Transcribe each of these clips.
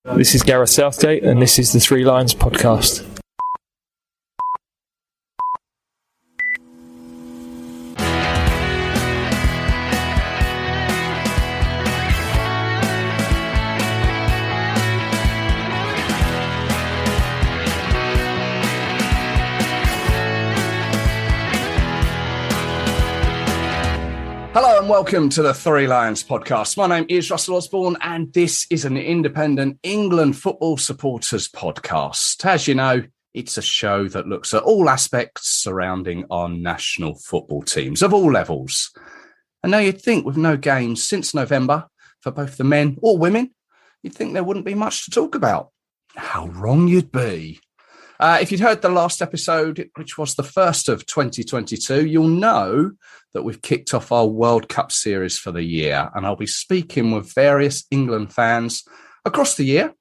This is Gareth Southgate, and this is the Three Lions podcast. Hello and welcome to the Three Lions podcast. My name is Russell Osborne and this is an independent England football supporters podcast. As you know, it's a show that looks at all aspects surrounding our national football teams of all levels. And now you'd think with no games since November for both the men or women, you'd think there wouldn't be much to talk about. How wrong you'd be. If you'd heard the last episode, which was the first of 2022, you'll know that we've kicked off our World Cup series for the year. And I'll be speaking with various England fans across the year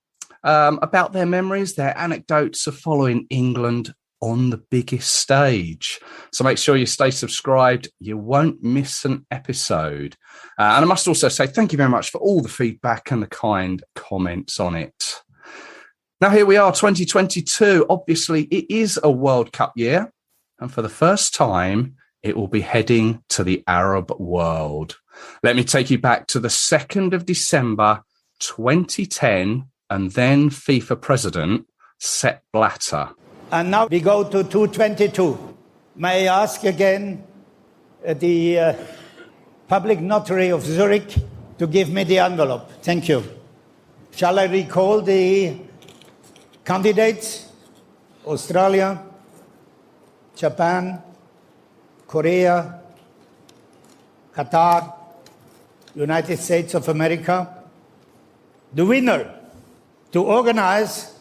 about their memories, their anecdotes of following England on the biggest stage. So make sure you stay subscribed. You won't miss an episode. And I must also say thank you very much for all the feedback and the kind comments on it. Now, here we are, 2022. Obviously, it is a World Cup year. And for the first time, it will be heading to the Arab world. Let me take you back to the 2nd of December, 2010, and then FIFA president, Sepp Blatter. And now we go to 222. May I ask again the public notary of Zurich to give me the envelope? Thank you. Shall I recall the candidates? Australia, Japan, Korea, Qatar, United States of America. The winner to organize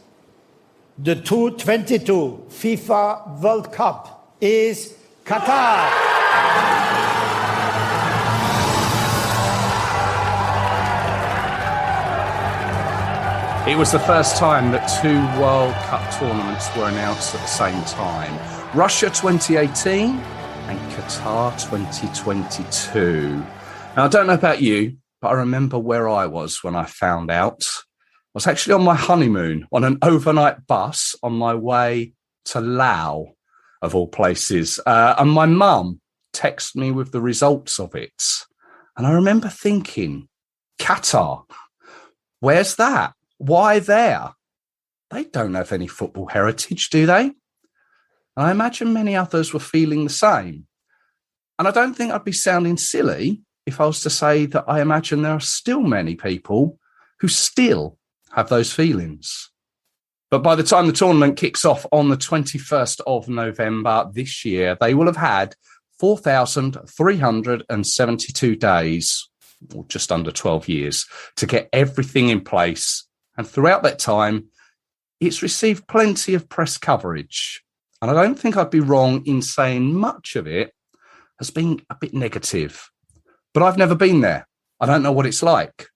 the 2022 FIFA World Cup is Qatar. It was the first time that two World Cup tournaments were announced at the same time. Russia 2018 and Qatar 2022. Now, I don't know about you, but I remember where I was when I found out. I was actually on my honeymoon on an overnight bus on my way to Laos, of all places. And my mum texted me with the results of it. And I remember thinking, Qatar, where's that? Why there? They don't have any football heritage, do they? And I imagine many others were feeling the same. And I don't think I'd be sounding silly if I was to say that I imagine there are still many people who still have those feelings. But by the time the tournament kicks off on the 21st of November this year, they will have had 4,372 days, or just under 12 years, to get everything in place. And throughout that time, it's received plenty of press coverage. And I don't think I'd be wrong in saying much of it has been a bit negative. But I've never been there. I don't know what it's like.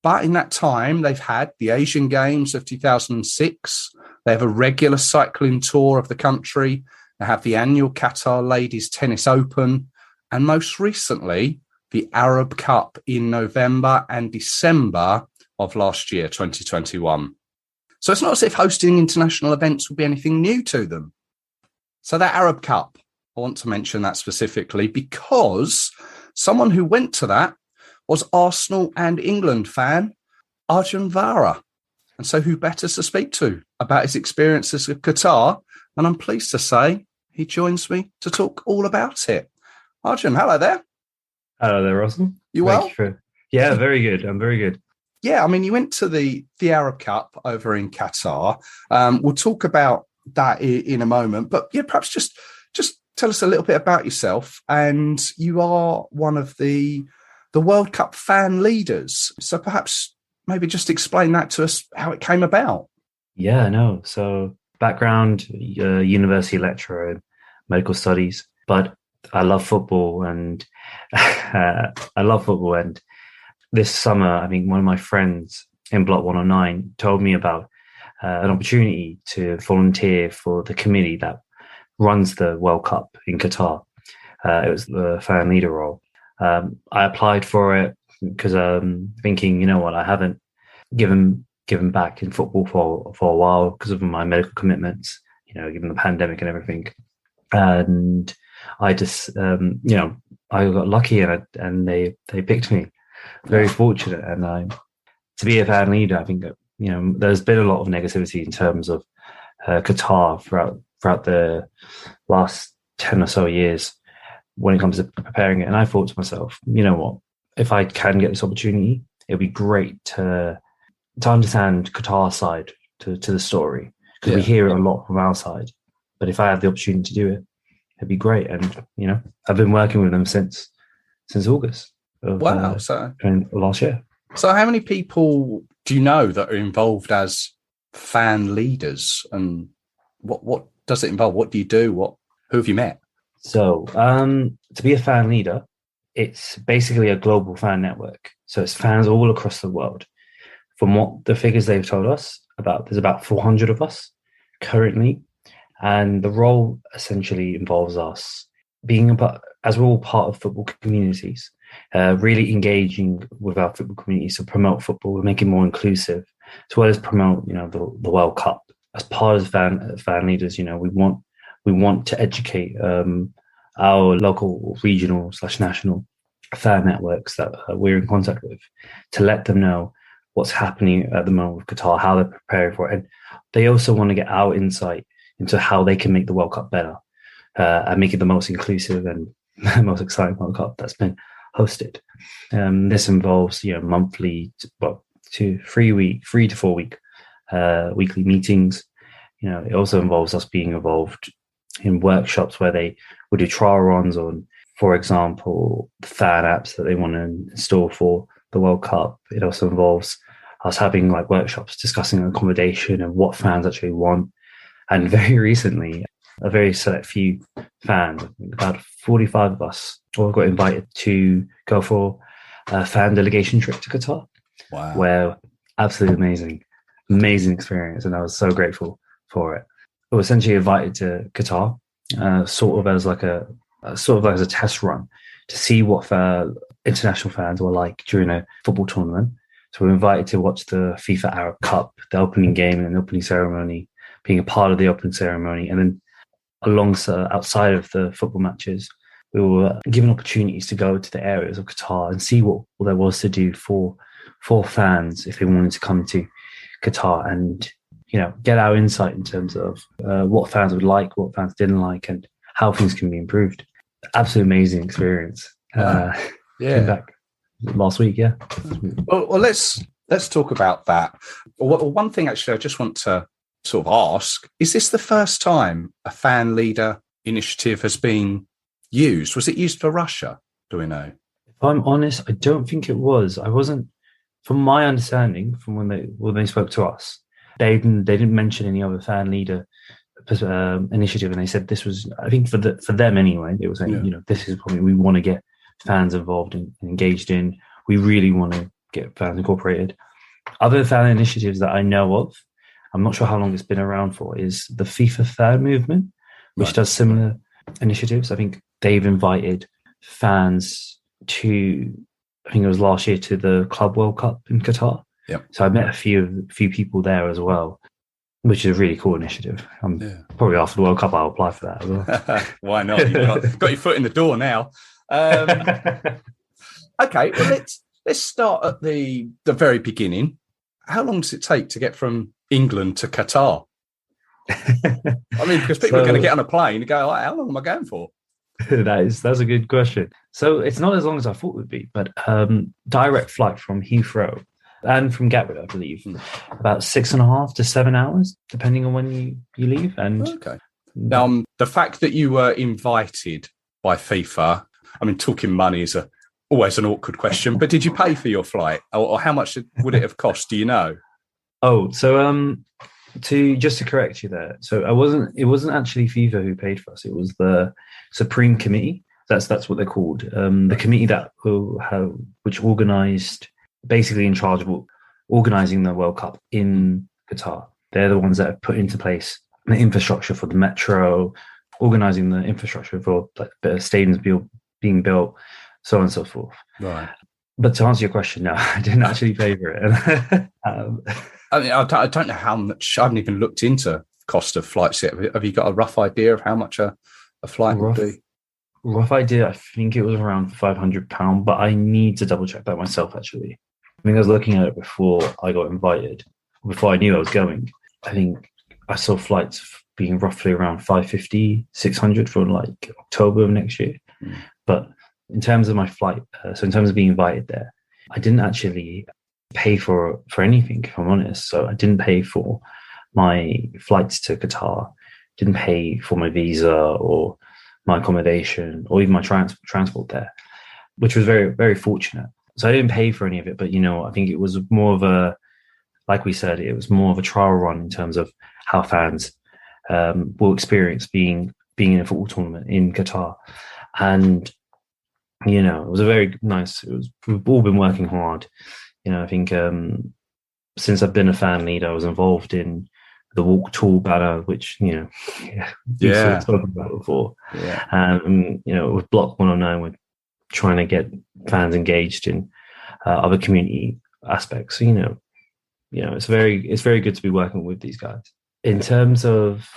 But in that time, they've had the Asian Games of 2006. They have a regular cycling tour of the country. They have the annual Qatar Ladies Tennis Open. And most recently, the Arab Cup in November and December of last year, 2021. So it's not as if hosting international events would be anything new to them. So that Arab Cup, I want to mention that specifically because someone who went to that was Arsenal and England fan Arjun Wara. And so who better to speak to about his experiences with Qatar? And I'm pleased to say he joins me to talk all about it. Arjun, hello there. Hello there, Russell. You well? Yeah, very good. I'm very good. Yeah, I mean, you went to the Arab Cup over in Qatar. We'll talk about that in a moment. But yeah, perhaps just tell us a little bit about yourself. And you are one of the World Cup fan leaders. So perhaps maybe just explain that to us, how it came about. Yeah, no. So background, university lecturer in medical studies, but I love football and this summer, I think one of my friends in Block 109 told me about an opportunity to volunteer for the committee that runs the World Cup in Qatar. It was the fan leader role. I applied for it because I'm thinking, you know what, I haven't given given back in football for a while because of my medical commitments, given the pandemic and everything. And I just, I got lucky and they picked me. Very fortunate. And to be a fan leader, I think that, there's been a lot of negativity in terms of Qatar throughout the last 10 or so years when it comes to preparing it. And I thought to myself, you know what, if I can get this opportunity, it'd be great to understand Qatar's side to the story, because we hear it a lot from our side. But if I had the opportunity to do it, it'd be great. And, I've been working with them since August of last year. So how many people do you know that are involved as fan leaders, and what does it involve? What do you do? Who have you met? So to be a fan leader, it's basically a global fan network. So it's fans all across the world. From what the figures they've told us about, there's about 400 of us currently. And the role essentially involves us being as we're all part of football communities, really engaging with our football communities to promote football and make it more inclusive, as well as promote, the World Cup. As part of fan leaders, we want to educate our local, regional / national fan networks that we're in contact with, to let them know what's happening at the moment with Qatar, how they're preparing for it. And they also want to get our insight into how they can make the World Cup better and make it the most inclusive and most exciting World Cup that's been hosted. This involves, monthly, 3 to 4 week weekly meetings. It also involves us being involved in workshops where they would do trial runs on, for example, the fan apps that they want to install for the World Cup. It also involves us having workshops discussing accommodation and what fans actually want. And very recently, a very select few fans, I think about 45 of us, all got invited to go for a fan delegation trip to Qatar. Wow. Where absolutely amazing experience. And I was so grateful for it. We were essentially invited to Qatar, sort of as a test run to see what international fans were like during a football tournament. So we were invited to watch the FIFA Arab Cup, the opening game and the opening ceremony, being a part of the opening ceremony. And then outside of the football matches, we were given opportunities to go to the areas of Qatar and see what there was to do for fans if they wanted to come to Qatar, and get our insight in terms of what fans would like, what fans didn't like, and how things can be improved. Absolutely amazing experience. Came back last week. Yeah. Well, let's talk about that. Well, one thing actually I just want to sort of ask, is this the first time a fan leader initiative has been used? Was it used for Russia? Do we know? If I'm honest, I don't think it was. I wasn't, from my understanding, from when they spoke to us, they didn't mention any other fan leader initiative, and they said this was, I think for them anyway, they were saying, this is probably we want to get fans involved and engaged in. We really want to get fans incorporated. Other fan initiatives that I know of, I'm not sure how long it's been around for, is the FIFA fan movement, which does similar initiatives. I think they've invited fans to, I think it was last year, to the Club World Cup in Qatar. Yep. So I met a few people there as well, which is a really cool initiative. Probably after the World Cup, I'll apply for that as well. Why not? You've got your foot in the door now. Okay, well, let's start at the very beginning. How long does it take to get from England to Qatar? I mean, because people are going to get on a plane and go, how long am I going for? That's a good question. So it's not as long as I thought it would be, but direct flight from Heathrow and from Gatwick, I believe, about 6.5 to 7 hours, depending on when you leave. And okay. Now, the fact that you were invited by FIFA, I mean, talking money is always an awkward question, but did you pay for your flight, or how much would it have cost? Do you know? Oh, so to correct you there, so it wasn't actually FIFA who paid for us. It was the Supreme Committee. That's what they're called. The committee which organised, basically in charge of organising the World Cup in Qatar. They're the ones that have put into place the infrastructure for the metro, organising the infrastructure for stadiums being built, so on and so forth. Right. But to answer your question, no, I didn't actually pay for it. I mean, I don't know how much. I haven't even looked into cost of flights yet. Have you got a rough idea of how much a flight would be? Rough idea. I think it was around £500, but I need to double check that myself. Actually, I mean, I was looking at it before I got invited, before I knew I was going. I think I saw flights being roughly around 550, 600 for like October of next year. But in terms of my flight, so in terms of being invited there, I didn't actually pay for anything, if I'm honest. So I didn't pay for my flights to Qatar, didn't pay for my visa or my accommodation or even my transport there, which was very, very fortunate. So I didn't pay for any of it, but I think it was more of a, like we said, it was more of a trial run in terms of how fans will experience being in a football tournament in Qatar. And it was a very nice. We've all been working hard. I think since I've been a fan leader, I was involved in the Walk Tall banner, which we've spoken about before. With Block 109, we're trying to get fans engaged in other community aspects. It's very good to be working with these guys. In terms of,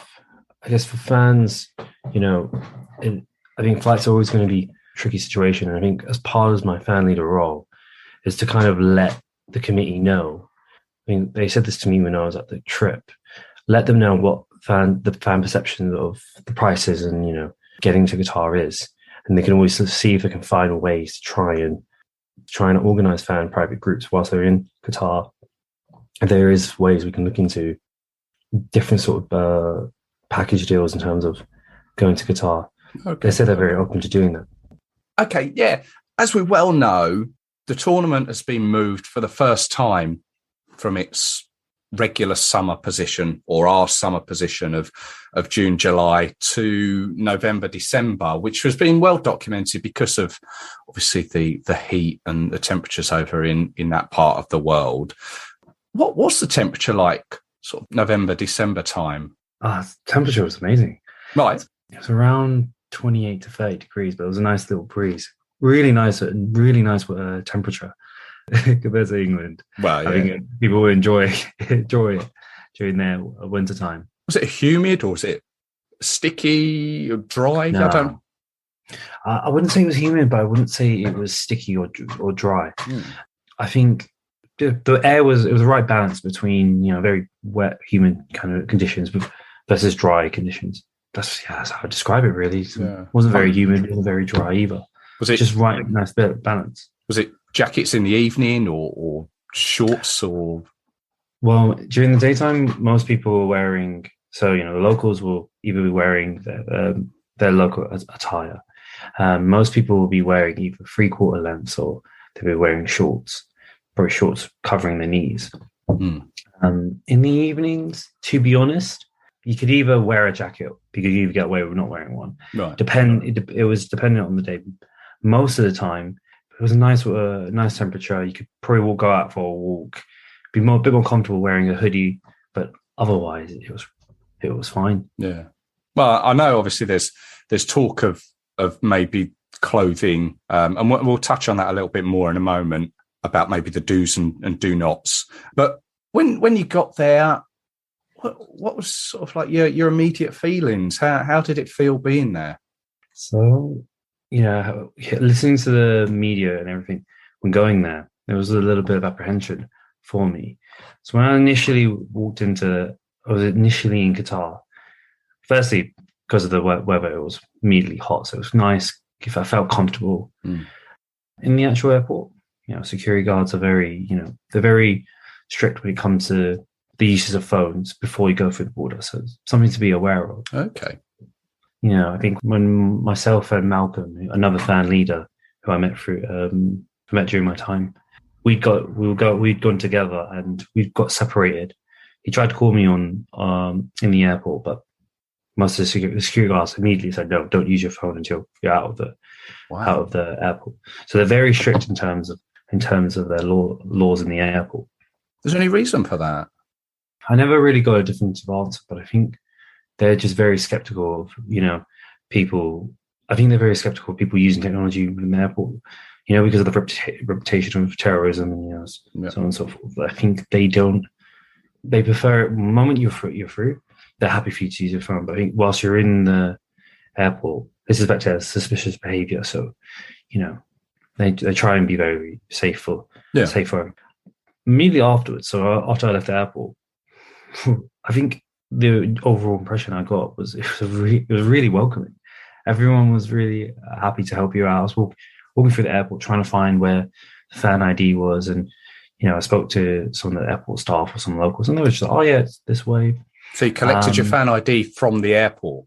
I guess, for fans, I think flights are always going to be a tricky situation. And I think as part of my fan leader role is to kind of let the committee know. I mean, they said this to me when I was at the trip. Let them know what the fan perception of the prices and, getting to Qatar is. And they can always see if they can find ways to try and organise fan private groups whilst they're in Qatar. And there is ways we can look into different sort of package deals in terms of going to Qatar. Okay. They said they're very open to doing that. Okay, yeah. As we well know, the tournament has been moved for the first time from its regular summer position or our summer position of June, July to November, December, which has been well documented because of obviously the heat and the temperatures over in that part of the world. What was the temperature like sort of November, December time? The temperature was amazing. Right. It was around 28 to 30 degrees, but it was a nice little breeze. Really nice temperature compared to England. Well, yeah. I think people will enjoy it during their winter time. Was it humid or was it sticky or dry? No. I wouldn't say it was humid, but I wouldn't say it was sticky or dry. I think the air was the right balance between very wet, humid kind of conditions versus dry conditions. That's how I describe it. Really, it wasn't very humid, it wasn't very dry either. Was it just right, nice bit of balance? Was it jackets in the evening or shorts or? Well, during the daytime, most people were wearing. So the locals will either be wearing their local attire. Most people will be wearing either 3/4 lengths or they'll be wearing shorts, probably shorts covering their knees. In the evenings, to be honest, you could either wear a jacket, because you could get away with not wearing one. Right. It was dependent on the day. Most of the time, it was a nice temperature. You could probably go out for a walk, be a bit more comfortable wearing a hoodie, but otherwise it was fine. Yeah. Well, I know obviously there's talk of maybe clothing, and we'll touch on that a little bit more in a moment about maybe the do's and do nots. But when you got there, what was sort of like your immediate feelings? How did it feel being there? So, listening to the media and everything when going there, there was a little bit of apprehension for me. So when I initially I was initially in Qatar. Firstly, because of the weather, it was immediately hot, so it was nice. If I felt comfortable in the actual airport, security guards are very strict when it comes to the uses of phones before you go through the border. So it's something to be aware of. Okay. I think when myself and Malcolm, another fan leader who I met during my time, we'd gone together and we got separated. He tried to call me on in the airport, but most of the security guards immediately said, "No, don't use your phone until you're out of the airport." So they're very strict in terms of their laws in the airport. Is there any reason for that? I never really got a definitive answer, but I think they're just very skeptical of, people. I think they're very skeptical of people using technology in the airport, because of the reputation of terrorism and so on and so forth. I think they don't they prefer it the moment you're through. They're happy for you to use your phone. But I think whilst you're in the airport, this is back to suspicious behaviour. So, they try and be very safe for. Immediately afterwards, so after I left the airport, I think the overall impression I got was it was really welcoming. Everyone was really happy to help you out. I was walking through the airport trying to find where the fan ID was, and I spoke to some of the airport staff or some locals, and they were just like, "Oh yeah, it's this way." So you collected your fan ID from the airport?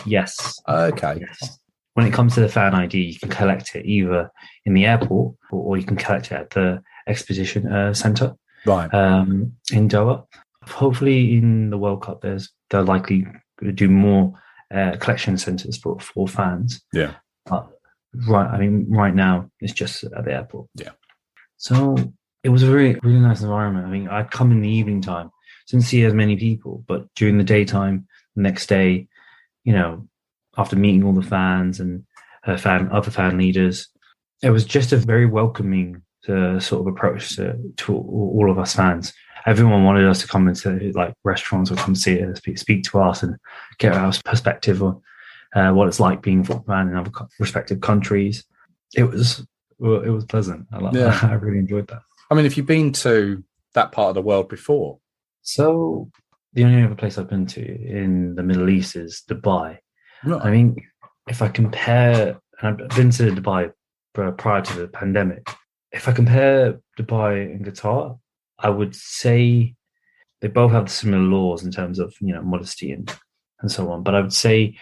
Yes. Okay. Yes. When it comes to the fan ID, you can collect it either in the airport or you can collect it at the Expedition Centre, right, in Doha. Hopefully, in the World Cup, they're likely to do more collection centres for fans. Yeah. But right now it's just at the airport. Yeah. So it was a really, really nice environment. I mean, I'd come in the evening time, didn't see as many people, but during the daytime, the next day, after meeting all the fans and other fan leaders, it was just a very welcoming sort of approach to all of us fans. Everyone wanted us to come into like restaurants or come see us, speak to us, and get our perspective on what it's like being a football fan in other respective countries. It was pleasant. I really enjoyed that. I mean, have you been to that part of the world before? So the only other place I've been to in the Middle East is Dubai. Right. I mean, if I compare, and I've been to Dubai prior to the pandemic. If I compare Dubai and Qatar, I would say they both have similar laws in terms of modesty and so on. But I would say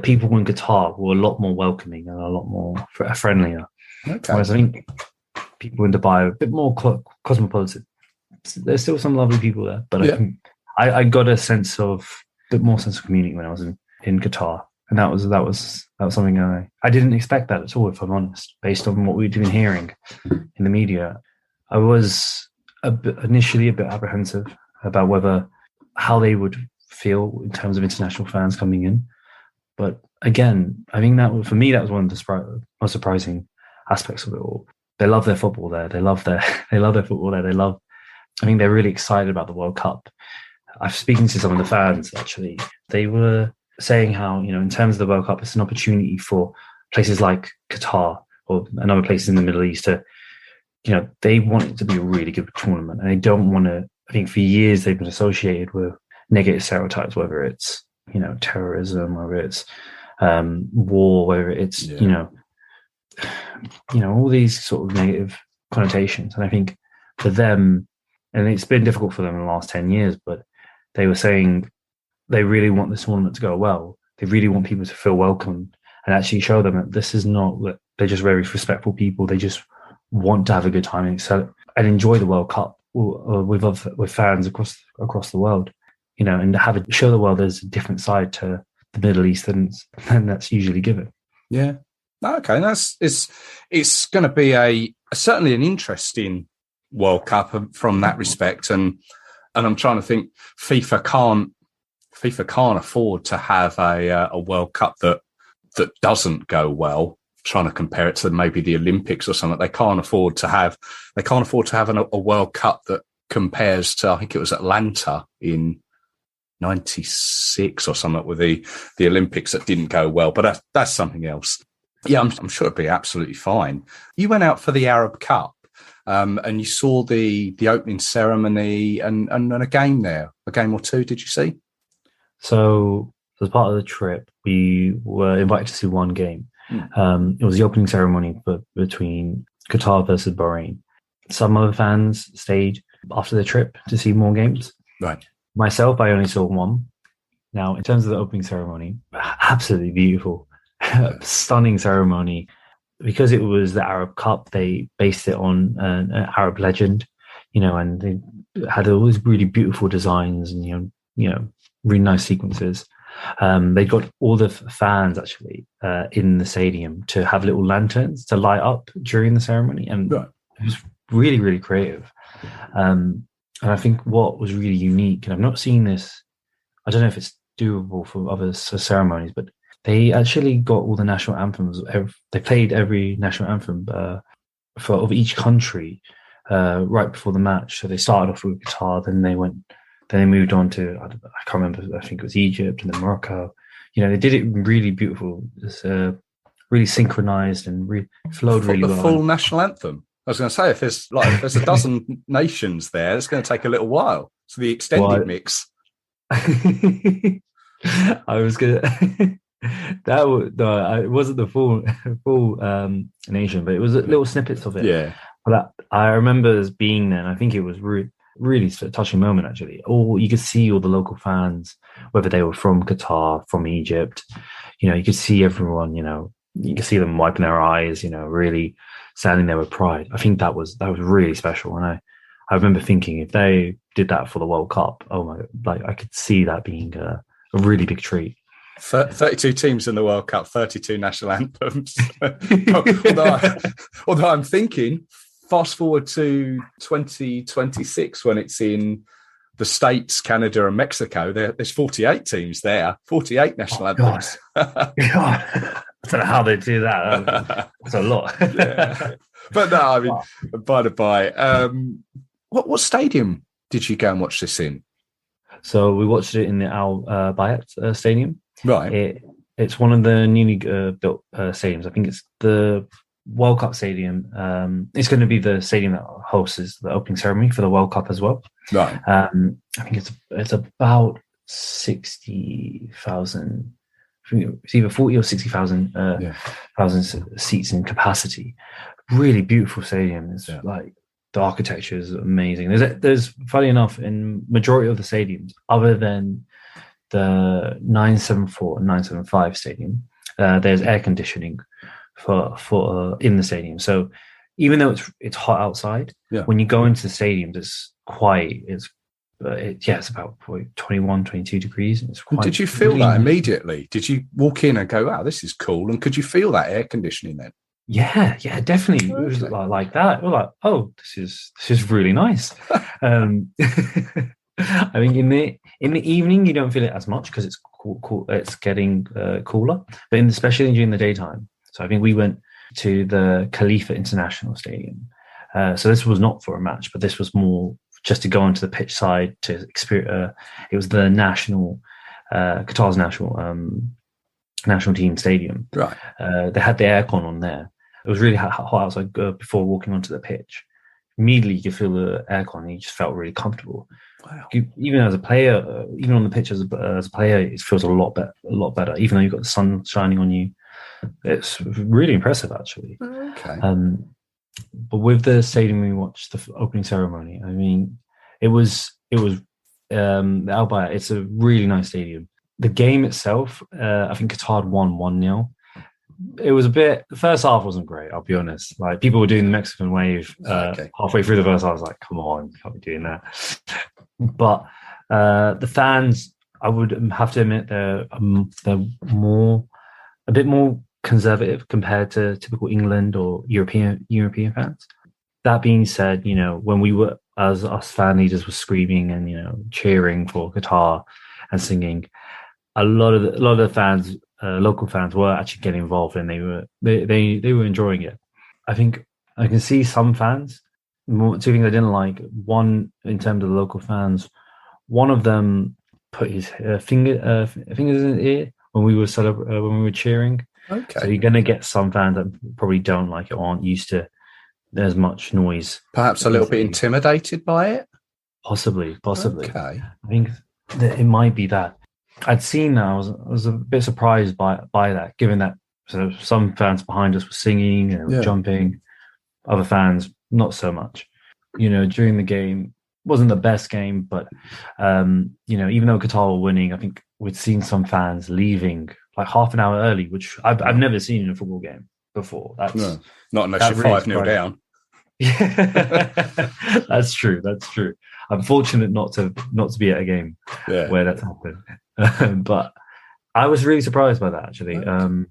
people in Qatar were a lot more welcoming and a lot more friendlier. Okay. Whereas I think people in Dubai are a bit more cosmopolitan. There's still some lovely people there, but I got a bit more sense of community when I was in Qatar, and that was something I didn't expect that at all, if I'm honest, based on what we'd been hearing in the media. I was initially a bit apprehensive about how they would feel in terms of international fans coming in, but again, I think that for me that was one of the most surprising aspects of it all. They love their football there. They love their football there. I think they're really excited about the World Cup. I've speaking to some of the fans, actually. They were saying how, in terms of the World Cup, it's an opportunity for places like Qatar or other places in the Middle East to, they want it to be a really good tournament. And they don't want to, I think for years they've been associated with negative stereotypes, whether it's, terrorism, whether it's war, whether it's, all these sort of negative connotations. And I think for them, and it's been difficult for them in the last 10 years, but they were saying they really want this tournament to go well. They really want people to feel welcome and actually show them that this is not, that they're just very respectful people. They just want to have a good time and enjoy the World Cup with fans across the world, and show the world there's a different side to the Middle East than that's usually given. Yeah. Okay. It's going to be certainly an interesting World Cup from that respect, and I'm trying to think. FIFA can't afford to have a World Cup that doesn't go well. Trying to compare it to maybe the Olympics or something, they can't afford to have a World Cup that compares to, I think it was Atlanta in '96 or something with the Olympics that didn't go well. But that's something else. Yeah, I'm sure it'd be absolutely fine. You went out for the Arab Cup. And you saw the opening ceremony and a game there, a game or two. Did you see? So as part of the trip, we were invited to see one game. It was the opening ceremony between Qatar versus Bahrain. Some other fans stayed after the trip to see more games. Right. Myself, I only saw one. Now, in terms of the opening ceremony, absolutely beautiful, stunning ceremony. Because it was the Arab Cup, they based it on an Arab legend, and they had all these really beautiful designs and, really nice sequences. They got all the fans actually in the stadium to have little lanterns to light up during the ceremony. And It was really, really creative. And I think what was really unique, and I've not seen this, I don't know if it's doable for other ceremonies, but they actually got all the national anthems. They played every national anthem of each country right before the match. So they started off with Qatar, then they went Then they moved on to, I can't remember, I think it was Egypt and then Morocco. They did it really beautiful. It's really synchronized and flowed really well. The full national anthem. I was going to say, if there's a dozen nations there, it's going to take a little while. So the extended mix. I was going to... it wasn't the full nation, but it was little snippets of it. Yeah. But I remember as being there, and I think it was really a touching moment, actually. You could see all the local fans, whether they were from Qatar, from Egypt. You could see everyone, you could see them wiping their eyes, really standing there with pride. I think that was really special. And I remember thinking, if they did that for the World Cup, I could see that being a really big treat. 32 teams in the World Cup, 32 national anthems. although I'm thinking, fast forward to 2026 when it's in the States, Canada and Mexico, there's 48 teams there, 48 national anthems. God. I don't know how they do that. That's a lot. Yeah. But no, I mean, by the by, what stadium did you go and watch this in? So we watched it in the Al Bayat Stadium. Right. It's one of the newly built stadiums. I think it's the World Cup stadium. It's going to be the stadium that hosts the opening ceremony for the World Cup as well. Right. I think it's about 60,000. It's either 40 or 60,000 seats in capacity. Really beautiful stadium. It's like the architecture is amazing. There's funny enough, in majority of the stadiums, other than the 974 and 975 stadium, there's air conditioning for in the stadium. So even though it's hot outside, when you go into the stadiums, it's about 21, 22 degrees. It's quite. Did you feel that immediately? Did you walk in and go, "Wow, this is cool"? And could you feel that air conditioning then? Yeah, definitely. Okay. It was like that. We're like, "Oh, this is really nice." I think in the evening you don't feel it as much because it's cool. It's getting cooler, but especially during the daytime. So I think we went to the Khalifa International Stadium. So this was not for a match, but this was more just to go onto the pitch side to experience. It was the Qatar's national team stadium. Right. They had the aircon on there. It was really hot outside before walking onto the pitch. Immediately you could feel the aircon and you just felt really comfortable. Wow. Even as a player, even on the pitch as a player, it feels a lot better. Even though you've got the sun shining on you, it's really impressive actually. Okay. But with the stadium, we watched the opening ceremony. I mean, it was the Al Bayat. It's a really nice stadium. The game itself, I think Qatar won 1-0. It was the first half wasn't great, I'll be honest. Like, people were doing the Mexican wave halfway through the first half. I was like, come on, you can't be doing that. But the fans, I would have to admit, they're a bit more conservative compared to typical England or European fans. That being said, when we were, as us fan leaders were screaming and cheering for Qatar and singing, a lot of the fans, local fans, were actually getting involved, and they were enjoying it. I think I can see some fans. Two things I didn't like. One, in terms of the local fans, one of them put his fingers in his ear when we were cheering. Okay. So you're going to get some fans that probably don't like it or aren't used to as much noise. Perhaps a little bit intimidated by it? Possibly. Okay. I think that it might be that. I'd seen that. I was a bit surprised by that, given that some fans behind us were singing and jumping. Other fans, not so much. During the game, wasn't the best game, but even though Qatar were winning, I think we'd seen some fans leaving like half an hour early, which I've never seen in a football game before. Not unless you're 5-0 down. Yeah, that's true. I'm fortunate not to be at a game where that's happened. But I was really surprised by that, actually. Okay.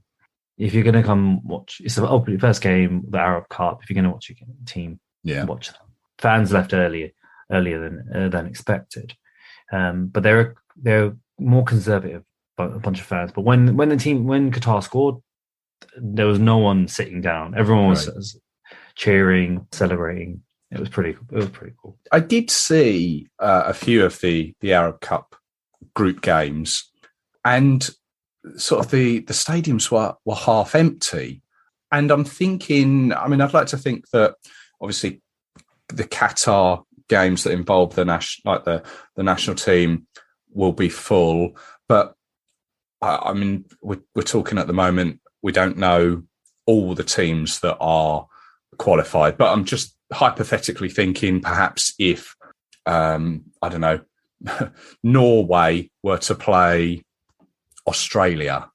If you're going to come watch, it's the first game, the Arab Cup. If you're going to watch your team, watch them. Fans left earlier than expected, but they're more conservative, a bunch of fans. But when Qatar scored, there was no one sitting down. Everyone was cheering, celebrating. It was pretty cool. I did see a few of the Arab Cup group games, and sort of the stadiums were half empty. And I'm thinking, I mean, I'd like to think that obviously the Qatar games that involve the national team will be full, but I mean, we're talking at the moment, we don't know all the teams that are qualified, but I'm just hypothetically thinking perhaps if, I don't know, Norway were to play Australia,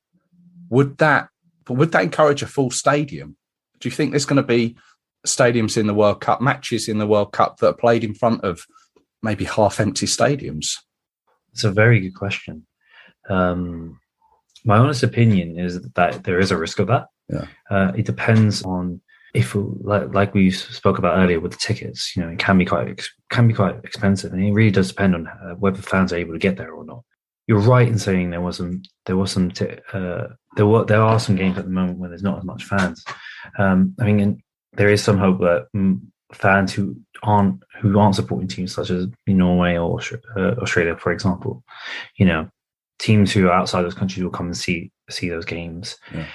would that encourage a full stadium? Do you think there's going to be stadiums in the World Cup, matches in the World Cup that are played in front of maybe half-empty stadiums? It's a very good question. My honest opinion is that there is a risk of that. Yeah. It depends on if, like we spoke about earlier with the tickets, it can be quite expensive, and it really does depend on whether fans are able to get there or not. You're right in saying there are some games at the moment where there's not as much fans. I mean, there is some hope that fans who aren't supporting teams such as Norway or Australia, for example, teams who are outside those countries will come and see those games. Yeah.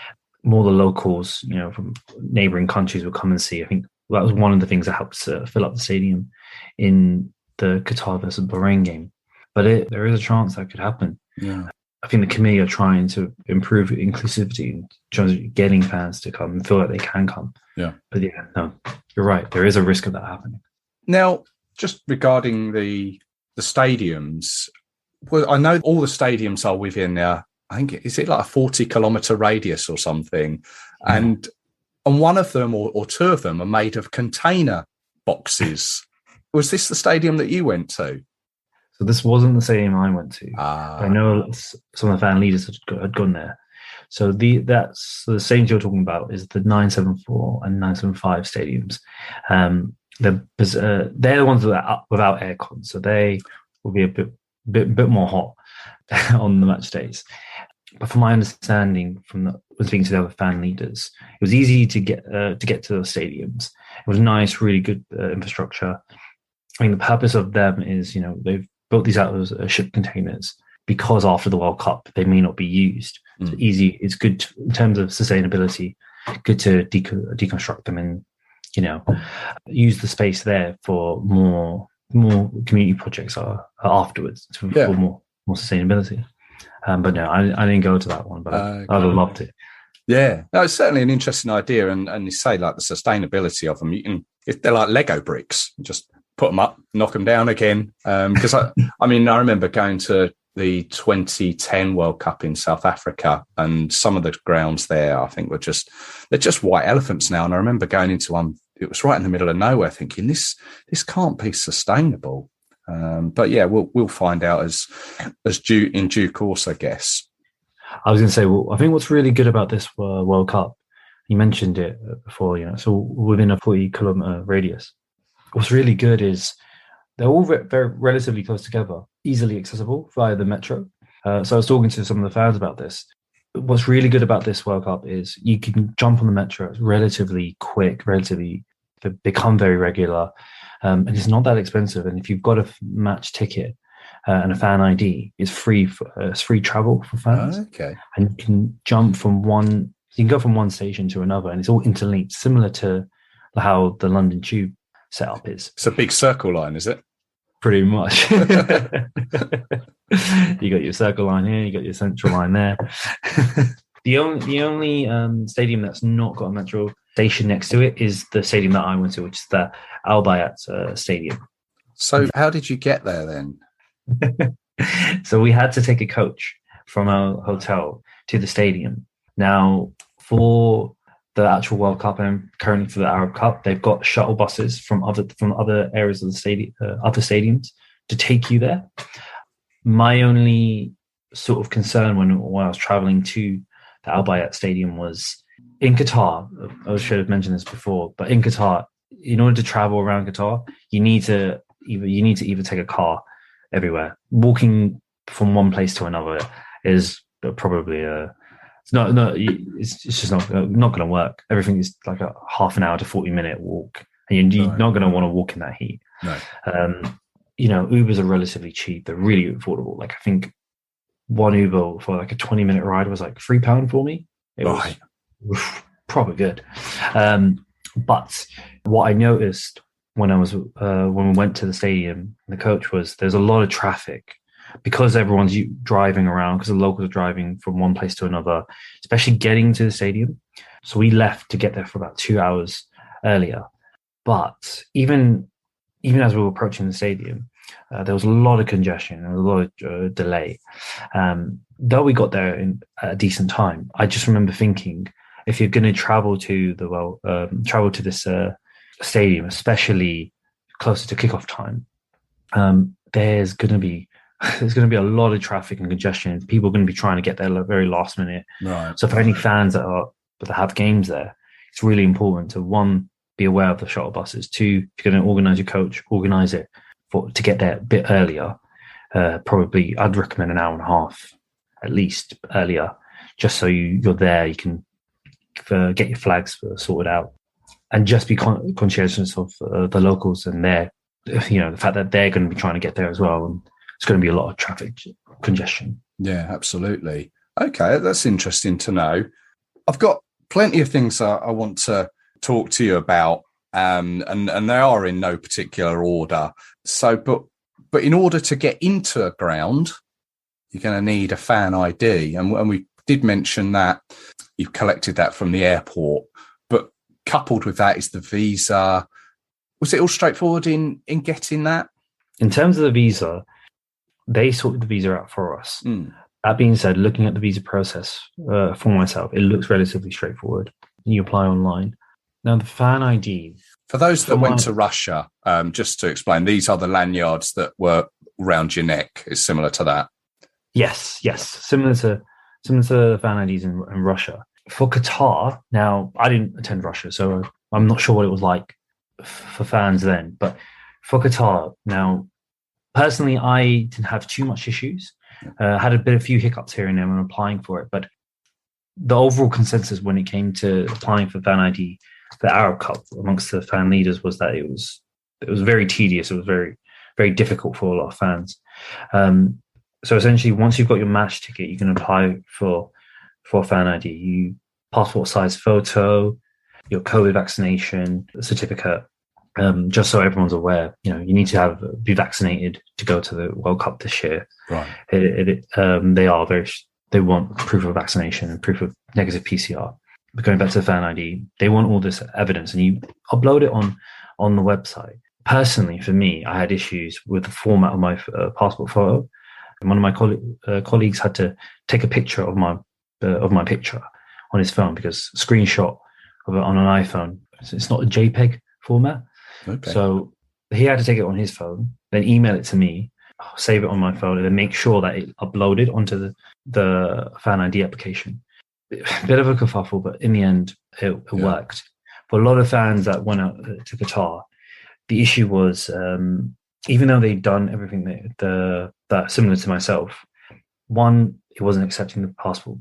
More the locals, from neighbouring countries will come and see. I think that was one of the things that helped fill up the stadium in the Qatar versus Bahrain game. But there is a chance that could happen. Yeah. I think the committee are trying to improve inclusivity in terms of getting fans to come and feel like they can come. Yeah. But no, you're right. There is a risk of that happening. Now, just regarding the stadiums, well, I know all the stadiums are within I think, is it like a 40-kilometre radius or something? Yeah. And one of them or two of them are made of container boxes. Was this the stadium that you went to? So this wasn't the stadium I went to. I know some of the fan leaders had gone there. So that's the same you're talking about is the 974 and 975 stadiums. They're the ones that are without aircon, so they will be a bit more hot on the match days. But from my understanding, when speaking to the other fan leaders, it was easy to get to those stadiums. It was nice, really good infrastructure. I mean, the purpose of them is, they've built these out as ship containers because after the World Cup they may not be used. So it's good in terms of sustainability. Good to deconstruct them and use the space there for more community projects afterwards for more sustainability. But no, I didn't go to that one, but I'd have loved it. Yeah, no, it's certainly an interesting idea, and you say like the sustainability of them. If they're like Lego bricks, just put them up, knock them down again. Because I remember going to the 2010 World Cup in South Africa, and some of the grounds there, I think, they're just white elephants now. And I remember going into one; it was right in the middle of nowhere, thinking this can't be sustainable. But yeah, we'll find out as in due course, I guess. I was going to say, well, I think what's really good about this World Cup, you mentioned it before, so within a 40-kilometre radius. What's really good is they're all very relatively close together, easily accessible via the metro. So I was talking to some of the fans about this. What's really good about this World Cup is you can jump on the metro. It's relatively quick, become very regular, and it's not that expensive. And if you've got a match ticket and a fan ID, it's free travel for fans. Oh, okay. And you can jump you can go from one station to another, and it's all interlinked, similar to how the London Tube setup is. It's a big circle line, is it? Pretty much. You got your circle line here, you got your central line there. The only stadium that's not got a metro station next to it is the stadium that I went to, which is the Al Bayat Stadium. So how did you get there then? So we had to take a coach from our hotel to the stadium. Now, for the actual World Cup and currently for the Arab Cup, they've got shuttle buses from other areas of the stadium, other stadiums, to take you there. My only sort of concern when I was traveling to the Al Bayat Stadium was in Qatar. I should have mentioned this before, but in Qatar, in order to travel around Qatar, you need to either take a car everywhere. Walking from one place to another is probably it's just not going to work. Everything is like a half an hour to 40-minute walk and you're not going to want to walk in that heat. No. Ubers are relatively cheap. They're really affordable. Like I think one Uber for like a 20-minute ride was like £3 for me. It was proper good. But what I noticed when we went to the stadium, the coach, was there's a lot of traffic because everyone's driving around, because the locals are driving from one place to another, especially getting to the stadium. So we left to get there for about 2 hours earlier. But even as we were approaching the stadium, there was a lot of congestion and a lot of delay. Though we got there in a decent time, I just remember thinking, if you're going to travel to this stadium, especially closer to kickoff time, there's going to be a lot of traffic and congestion. People are going to be trying to get there very last minute. Right. So for any fans that have games there, it's really important to, one, be aware of the shuttle buses. Two, if you're going to organise your coach, organise it to get there a bit earlier. Probably, I'd recommend an hour and a half at least earlier, just so you're there. You can get your flags sorted out, and just be conscientious of the locals and the fact that they're going to be trying to get there as well. And it's going to be a lot of traffic congestion. Yeah, absolutely. Okay, that's interesting to know. I've got plenty of things I want to talk to you about, and they are in no particular order. So, but in order to get into a ground, you're going to need a fan ID, and we did mention that you've collected that from the airport. But coupled with that is the visa. Was it all straightforward in getting that? In terms of the visa, they sorted the visa out for us. That being said, looking at the visa process for myself, it looks relatively straightforward. You apply online. Now, the fan ID. For those that went to Russia, just to explain, these are the lanyards that were around your neck. Is similar to that? Yes. Similar to the fan IDs in Russia. For Qatar, now, I didn't attend Russia, so I'm not sure what it was like for fans then. But for Qatar, now, personally, I didn't have too much issues. Had a few hiccups here and there when applying for it. But the overall consensus when it came to applying for fan ID, the Arab Cup amongst the fan leaders, was that it was very tedious. It was very, very difficult for a lot of fans. So essentially, once you've got your match ticket, you can apply for fan ID. You passport size photo, your COVID vaccination certificate. Just so everyone's aware, you need to be vaccinated to go to the World Cup this year. Right. They want proof of vaccination and proof of negative PCR. But going back to the fan ID, they want all this evidence, and you upload it on the website. Personally, for me, I had issues with the format of my passport photo, and one of my colleagues had to take a picture of my picture on his phone, because screenshot of it on an iPhone, it's not a JPEG format. Okay. So he had to take it on his phone, then email it to me, save it on my phone, and then make sure that it uploaded onto the fan ID application. Bit of a kerfuffle, but in the end, it worked. For a lot of fans that went out to Qatar, the issue was, even though they'd done everything that similar to myself, one, it wasn't accepting the passport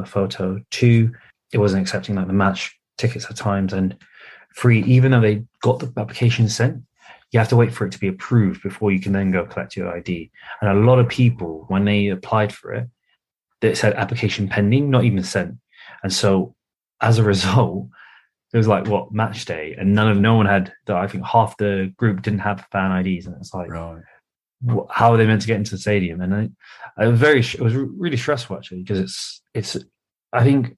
photo. Two, it wasn't accepting the match tickets at times. And three, even though they got the application sent, you have to wait for it to be approved before you can then go collect your ID. And a lot of people, when they applied for it, it said application pending, not even sent. And so as a result, it was match day, and no one had, I think half the group didn't have fan IDs. And it's like, right. How are they meant to get into the stadium? And it was really stressful, actually, because it's I think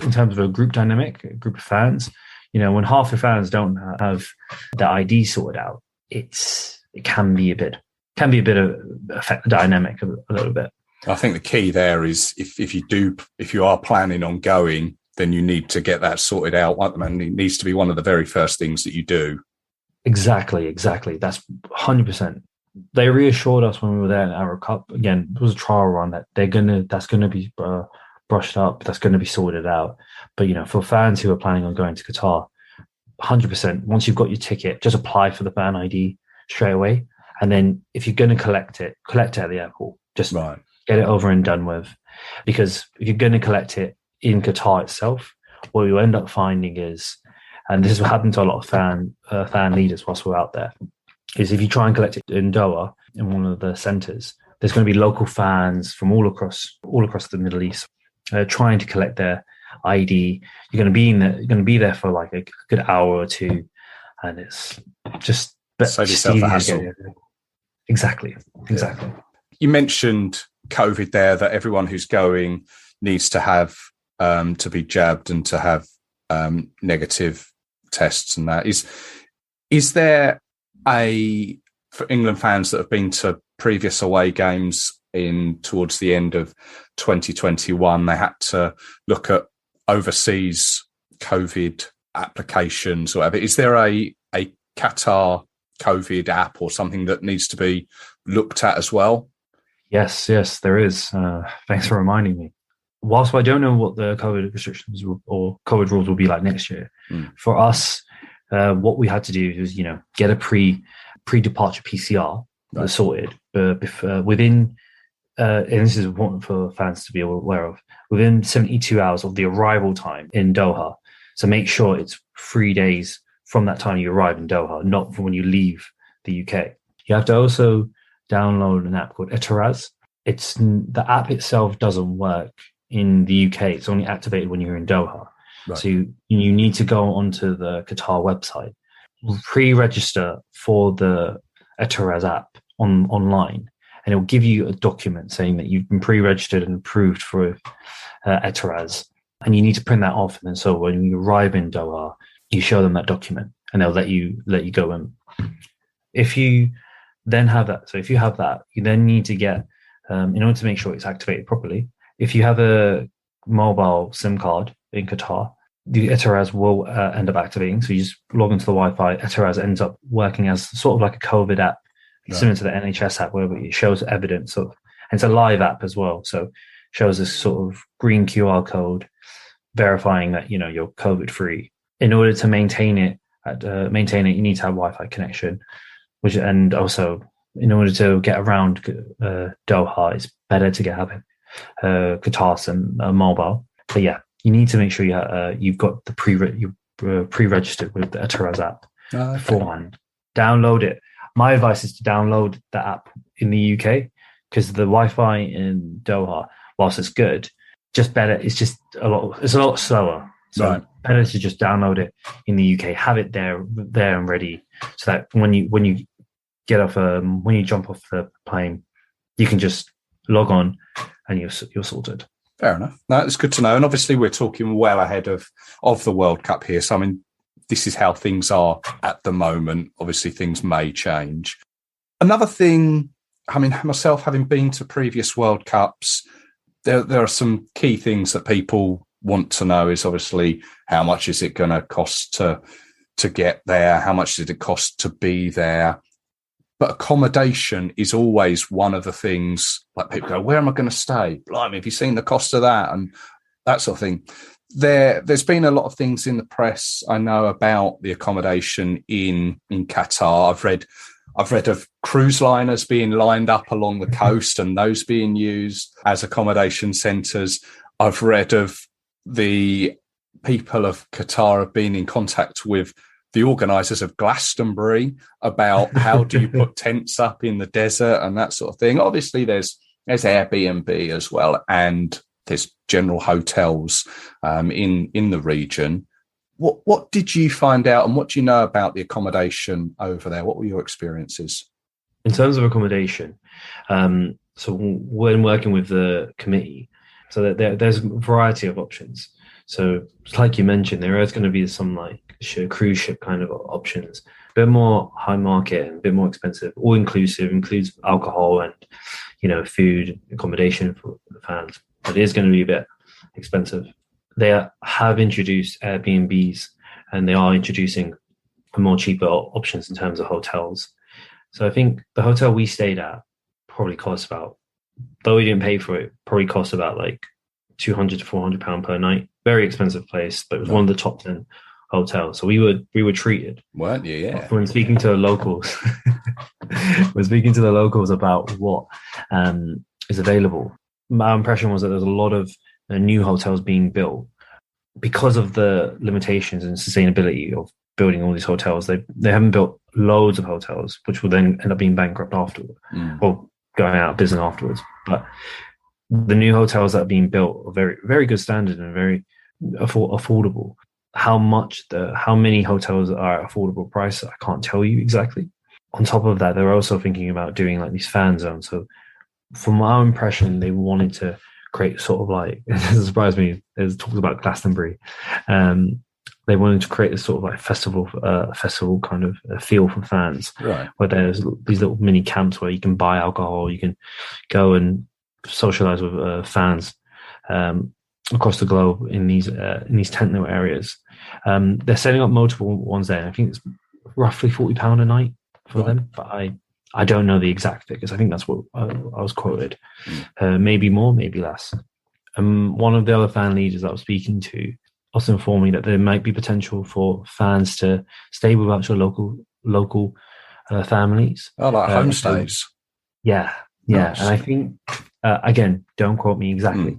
in terms of a group dynamic, a group of fans, when half the fans don't have the ID sorted out, it can be a bit of affect the dynamic a little bit. I think the key there is if you are planning on going, then you need to get that sorted out. And it needs to be one of the very first things that you do. Exactly. That's 100%. They reassured us when we were there in Arab Cup. Again, it was a trial run that that's gonna be brushed up, that's going to be sorted out. But for fans who are planning on going to Qatar, 100%. Once you've got your ticket, just apply for the fan ID straight away. And then if you're going to collect it at the airport. Just get it over and done with. Because if you're going to collect it in Qatar itself, what you end up finding is and this is what happened to a lot of fan leaders whilst we're out there, is if you try and collect it in Doha, in one of the centres, there's going to be local fans from all across the Middle East trying to collect their ID. You're going to be there for like a good hour or two, and it's just save yourself a hassle. Exactly. You mentioned COVID there, that everyone who's going needs to have to be jabbed and to have negative tests, and that is there for England fans that have been to previous away games towards the end of 2021, they had to look at overseas COVID applications or whatever. Is there a Qatar COVID app or something that needs to be looked at as well? Yes, there is. Thanks for reminding me. Whilst I don't know what the COVID restrictions or COVID rules will be like next year, for us, what we had to do is, get a pre-departure PCR sorted within, and this is important for fans to be aware of, within 72 hours of the arrival time in Doha. So make sure it's 3 days from that time you arrive in Doha, not from when you leave the UK. You have to also download an app called Etaraz. The app itself doesn't work in the UK. It's only activated when you're in Doha. Right. So you need to go onto the Qatar website, pre-register for the Etaraz app online, and it will give you a document saying that you've been pre-registered and approved for Etaraz, and you need to print that off. And then so when you arrive in Doha, you show them that document, and they'll let you go in. If you then have that, so if you have that, you then need to get, in order to make sure it's activated properly, if you have a mobile SIM card in Qatar, the Etaraz will end up activating. So you just log into the Wi-Fi. Etaraz ends up working as sort of like a COVID app, similar to the NHS app, where it shows evidence of, and it's a live app as well. So shows this sort of green QR code verifying that, you're COVID free. In order to maintain it, you need to have Wi-Fi connection, and also in order to get around Doha, it's better to have Qatar SIM mobile. But yeah, you need to make sure you've got you're pre-registered with the Etaraz app beforehand. Download it. My advice is to download the app in the UK, because the Wi-Fi in Doha, whilst it's good, it's a lot slower. So better to just download it in the UK, have it there and ready, so that when you get off when you jump off the plane, you can just log on and you're sorted. Fair enough. No, it's good to know. And obviously we're talking well ahead of the World Cup here. So, I mean, this is how things are at the moment. Obviously things may change. Another thing, I mean, myself having been to previous World Cups, there are some key things that people want to know is obviously how much is it going to cost to get there? How much did it cost to be there? But accommodation is always one of the things, like people go, where am I going to stay? Blimey, have you seen the cost of that? And that sort of thing. There's been a lot of things in the press, I know, about the accommodation in Qatar. I've read of cruise liners being lined up along the coast and those being used as accommodation centres. I've read of the people of Qatar have been in contact with the organisers of Glastonbury about how do you put tents up in the desert and that sort of thing. Obviously, there's Airbnb as well, and there's general hotels in the region. What did you find out, and what do you know about the accommodation over there? What were your experiences? In terms of accommodation, so when working with the committee, so there's a variety of options. So like you mentioned, there is going to be some like cruise ship kind of options, a bit more high market and a bit more expensive, all inclusive, includes alcohol and, food, accommodation for the fans. But it is going to be a bit expensive. They have introduced Airbnbs, and they are introducing more cheaper options in terms of hotels. So I think the hotel we stayed at probably cost about, though we didn't pay for it, probably cost about like £200 to £400 per night. Very expensive place, but it was one of the top 10 hotels. So we were treated, weren't you? Yeah. When speaking to the locals, about what is available, my impression was that there's a lot of new hotels being built because of the limitations and sustainability of building all these hotels, they haven't built loads of hotels, which will then end up being bankrupt afterward or going out of business afterwards. But the new hotels that are being built are very, very good standard and very affordable. How many hotels are at affordable price, I can't tell you exactly. On top of that, they're also thinking about doing like these fan zones. So from our impression, they wanted to create sort of like, it surprised me, there's talks about Glastonbury. They wanted to create this sort of like festival kind of feel for fans, right? Where there's these little mini camps where you can buy alcohol, you can go and socialize with fans across the globe in these tent little areas. They're setting up multiple ones there. I think it's roughly £40 a night for them, but I don't know the exact figures. I think that's what I was quoted. Maybe more, maybe less. One of the other fan leaders I was speaking to also informed me that there might be potential for fans to stay with actual local families. Oh, like homestays. Yeah. Nice. And I think, again, don't quote me exactly.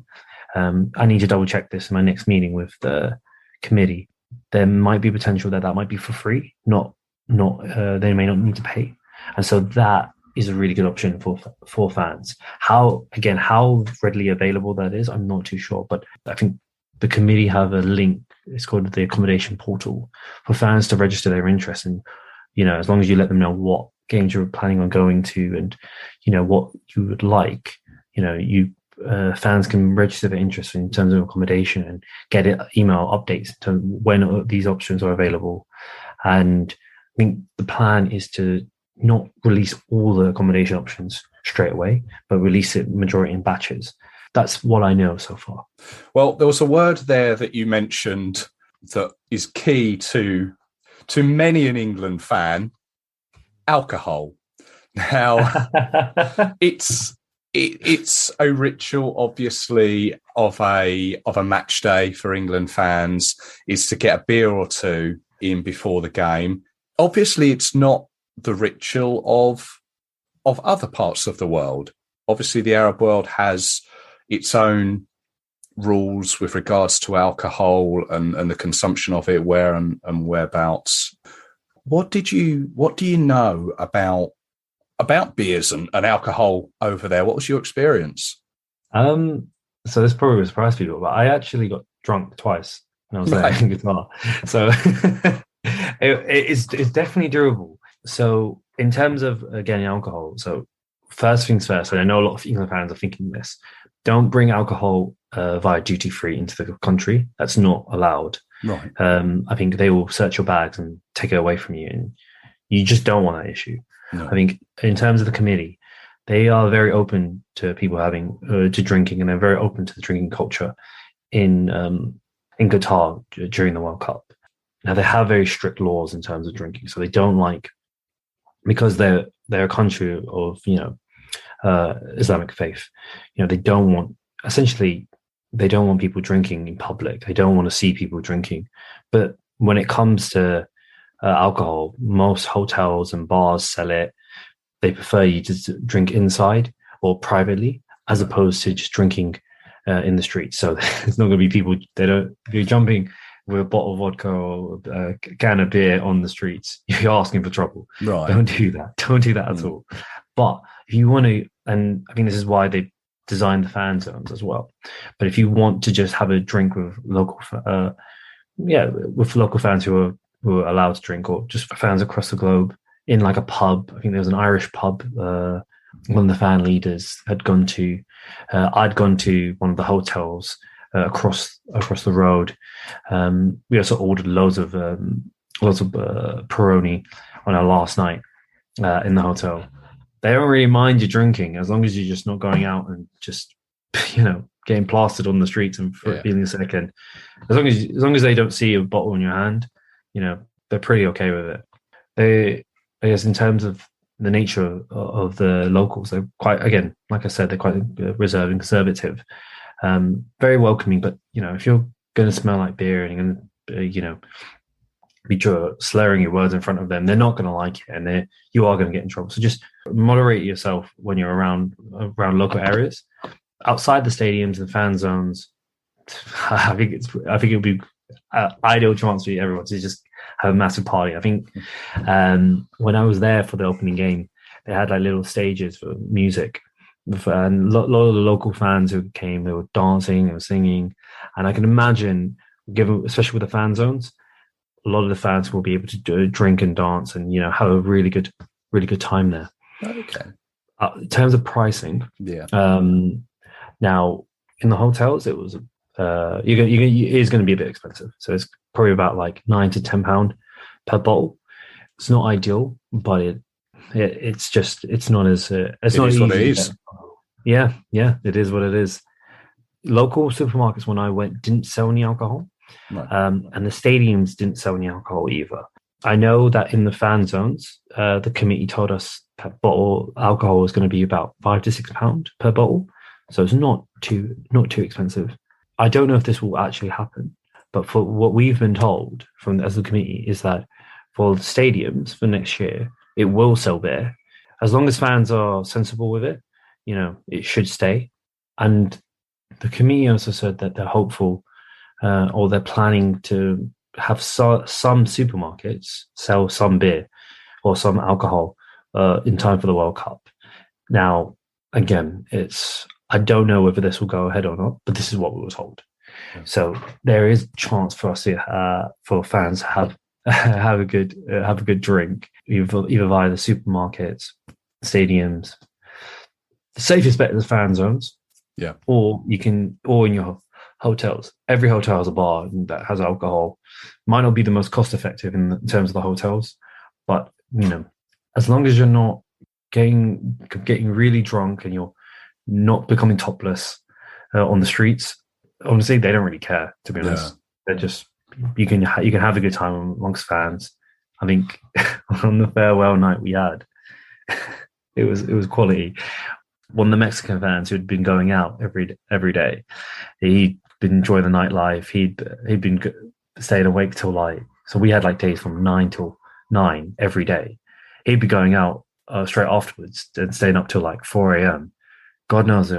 I need to double check this in my next meeting with the committee. There might be potential that might be for free, not they may not need to pay. And so that is a really good option for fans. How readily available that is, I'm not too sure. But I think the committee have a link. It's called the Accommodation portal for fans to register their interest. And, as long as you let them know what games you're planning on going to and, what you would like, fans can register their interest in terms of accommodation and get email updates to when these options are available. And I think the plan is to not release all the accommodation options straight away, but release it majority in batches. That's what I know so far. Well, there was a word there that you mentioned that is key to many an England fan: alcohol. Now, it's a ritual, obviously, of a match day for England fans is to get a beer or two in before the game. Obviously, it's not the ritual of other parts of the world. Obviously, the Arab world has its own rules with regards to alcohol and the consumption of it, where and whereabouts. What do you know about beers and alcohol over there? What was your experience? So this probably will surprise people, but I actually got drunk twice when I was playing guitar. So it's definitely durable. So in terms of getting alcohol, so first things first, and I know a lot of England fans are thinking this, don't bring alcohol via duty free into the country. That's not allowed. Right. I think they will search your bags and take it away from you, and you just don't want that issue. No. I think in terms of the committee, they are very open to people having to drinking, and they're very open to the drinking culture in Qatar during the World Cup. Now they have very strict laws in terms of drinking, so they don't like, because they're a country of Islamic faith. They don't want people drinking in public. They don't want to see people drinking. But when it comes to alcohol, most hotels and bars sell it. They prefer you to drink inside or privately, as opposed to just drinking in the streets. So there's not going to be people. If you're jumping with a bottle of vodka or a can of beer on the streets, you're asking for trouble. Right. Don't do that. Don't do that at all. But if you want to, and I think this is why they designed the fan zones as well. But if you want to just have a drink with local fans who are allowed to drink, or just fans across the globe in like a pub. I think there was an Irish pub. One of the fan leaders had gone to. I'd gone to one of the hotels across the road. We also ordered loads of Peroni on our last night in the hotel. They don't really mind you drinking as long as you're just not going out and just getting plastered on the streets and feeling sick. And as long as they don't see a bottle in your hand, they're pretty okay with it. I guess in terms of the nature of the locals, they're quite, again, like I said, they're quite reserved and conservative, very welcoming. But if you're going to smell like beer and you're going to be slurring your words in front of them, they're not going to like it, and you are going to get in trouble. So just moderate yourself when you're around local areas. Outside the stadiums and fan zones, I think it would be ideal chance for everyone to just have a massive party. I think when I was there for the opening game, they had like little stages for music, and a lot of the local fans who came, they were dancing, they were singing, and I can imagine, given especially with the fan zones, a lot of the fans will be able to drink and dance and have a really good time there. Okay. In terms of pricing, Yeah. Now in the hotels, it was it is going to be a bit expensive, so it's probably about like £9 to £10 per bottle. It's not ideal, but it's not as it's not easy. What it is. Yeah, it is what it is. Local supermarkets when I went didn't sell any alcohol, Right. and the stadiums didn't sell any alcohol either. I know that in the fan zones, the committee told us that bottle alcohol was going to be about £5 to £6 per bottle, so it's not too expensive. I don't know if this will actually happen, but for what we've been told as the committee is that for the stadiums for next year, it will sell beer as long as fans are sensible with it. It should stay. And the committee also said that they're hopeful, or they're planning to have some supermarkets sell some beer or some alcohol in time for the World Cup. Now, again, I don't know whether this will go ahead or not, but this is what we were told. So there is a chance for us to, for fans to have a good drink, either via the supermarkets, stadiums. The safest bet is the fan zones. Yeah. Or in your hotels. Every hotel has a bar that has alcohol. Might not be the most cost effective in terms of the hotels, but as long as you're not getting really drunk and you're not becoming topless on the streets, honestly, they don't really care, to be honest. They're just, you can have a good time amongst fans. I think on the farewell night we had, it was quality. One of the Mexican fans who'd been going out every day, he'd been enjoying the nightlife. He'd been staying awake till so we had days from 9 till 9 every day. He'd be going out straight afterwards and staying up till 4 a.m. God knows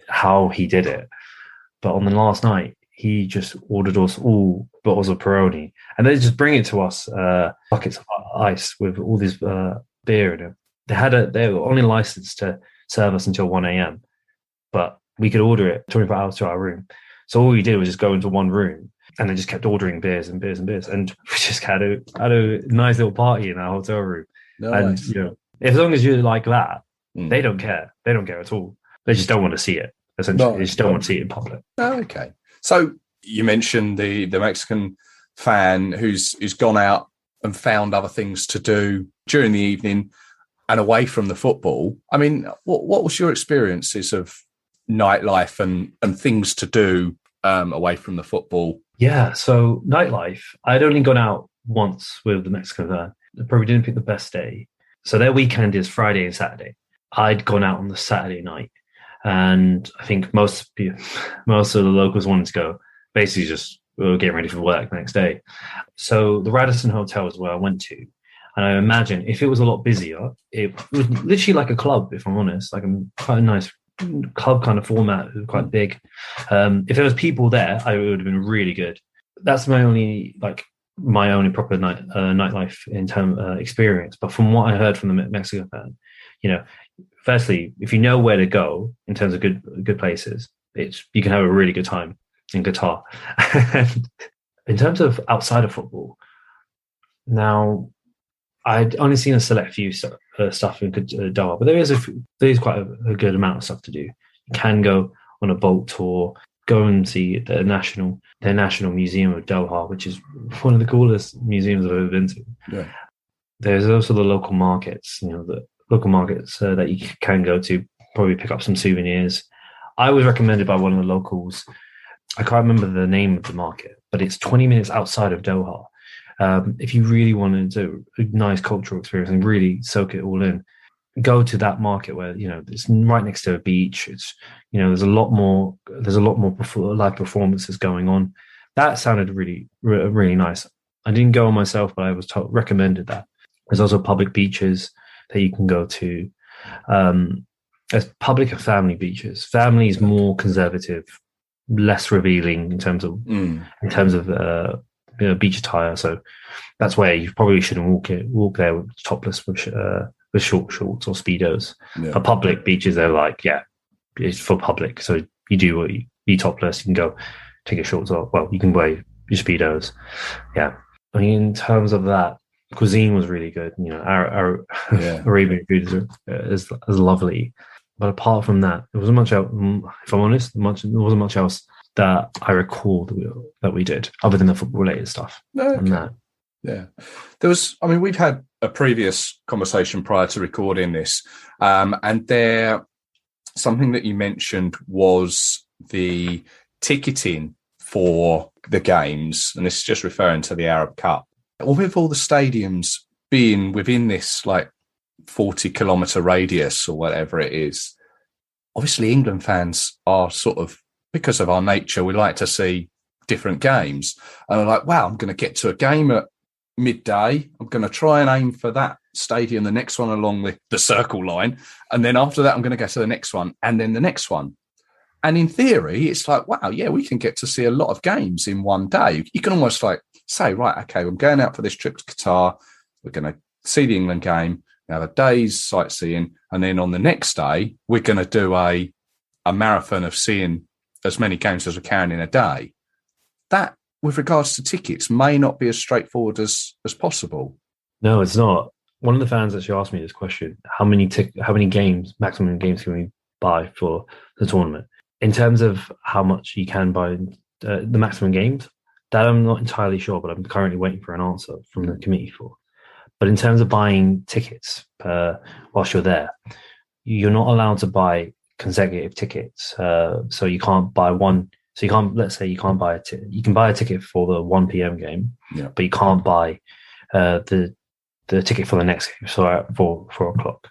how he did it. But on the last night, he just ordered us all bottles of Peroni, and they just bring it to us, buckets of ice with all this beer in it. They were only licensed to serve us until 1 a.m., but we could order it 24 hours to our room. So all we did was just go into one room, and they just kept ordering beers and beers and beers, and we just had a nice little party in our hotel room. Nice. And as long as you're like that, they don't care. They don't care at all. They just don't want to see it. Essentially, they just don't want to see it in public. Oh, okay. So you mentioned the Mexican fan who's gone out and found other things to do during the evening and away from the football. I mean, what was your experiences of nightlife and things to do away from the football? Yeah, so nightlife, I'd only gone out once with the Mexican fan. They probably didn't pick the best day. So their weekend is Friday and Saturday. I'd gone out on the Saturday night, and I think most of the locals wanted to go. Basically, just we were getting ready for work the next day. So the Radisson Hotel is where I went to, and I imagine if it was a lot busier, it was literally like a club. If I'm honest, quite a nice club kind of format, quite big. If there was people there, it would have been really good. That's my only proper nightlife in term experience. But from what I heard from the Mexican fan, firstly, if you know where to go in terms of good places, you can have a really good time in Qatar. In terms of outside of football, now I'd only seen a select few stuff in Doha, but there is quite a good amount of stuff to do. You can go on a boat tour, go and see their national museum of Doha, which is one of the coolest museums I've ever been to. Yeah. There's also the local markets, that you can go to, probably pick up some souvenirs. I was recommended by one of the locals. I can't remember the name of the market, but it's 20 minutes outside of Doha. If you really wanted to a nice cultural experience and really soak it all in, go to that market where it's right next to a beach. It's there's a lot more live performances going on. That sounded really, really nice. I didn't go myself, but I was recommended that. There's also public beaches that you can go to. There's public and family beaches. Family is more conservative less revealing in terms of beach attire. So that's where you probably shouldn't walk there with topless with short shorts or speedos. Yeah. For public beaches, they're like, yeah, it's for public. So you do what you be topless. You can go take your shorts off. Well, you can wear your speedos. Yeah. I mean, in terms of that, cuisine was really good. You know, our Arabian food is lovely. But apart from that, there wasn't much else. If I'm honest, there wasn't much else that I recall that we did other than the football-related stuff. Okay. And that. Yeah. There was, I mean, we've had a previous conversation prior to recording this, and something that you mentioned was the ticketing for the games, and this is just referring to the Arab Cup. With all the stadiums being within this like 40-kilometre radius or whatever it is, obviously England fans are sort of, because of our nature, we like to see different games. And I'm like, wow, I'm going to get to a game at midday. I'm going to try and aim for that stadium, the next one along the circle line. And then after that, I'm going to go to the next one and then the next one. And in theory, it's like, wow, yeah, we can get to see a lot of games in one day. You can almost like say, right, okay, I'm going out for this trip to Qatar. We're going to see the England game, have a day's sightseeing. And then on the next day, we're going to do a marathon of seeing as many games as we can in a day. That, with regards to tickets, may not be as straightforward as possible. No, it's not. One of the fans actually asked me this question: how many games, maximum games, can we buy for the tournament? In terms of how much you can buy the maximum games, that I'm not entirely sure, but I'm currently waiting for an answer from the committee for. But in terms of buying tickets whilst you're there, you're not allowed to buy consecutive tickets. So you can't buy one. So you can't. Let's say you can't buy you can buy a ticket for the 1 p.m. game, but you can't buy the ticket for the next game, so at 4 o'clock.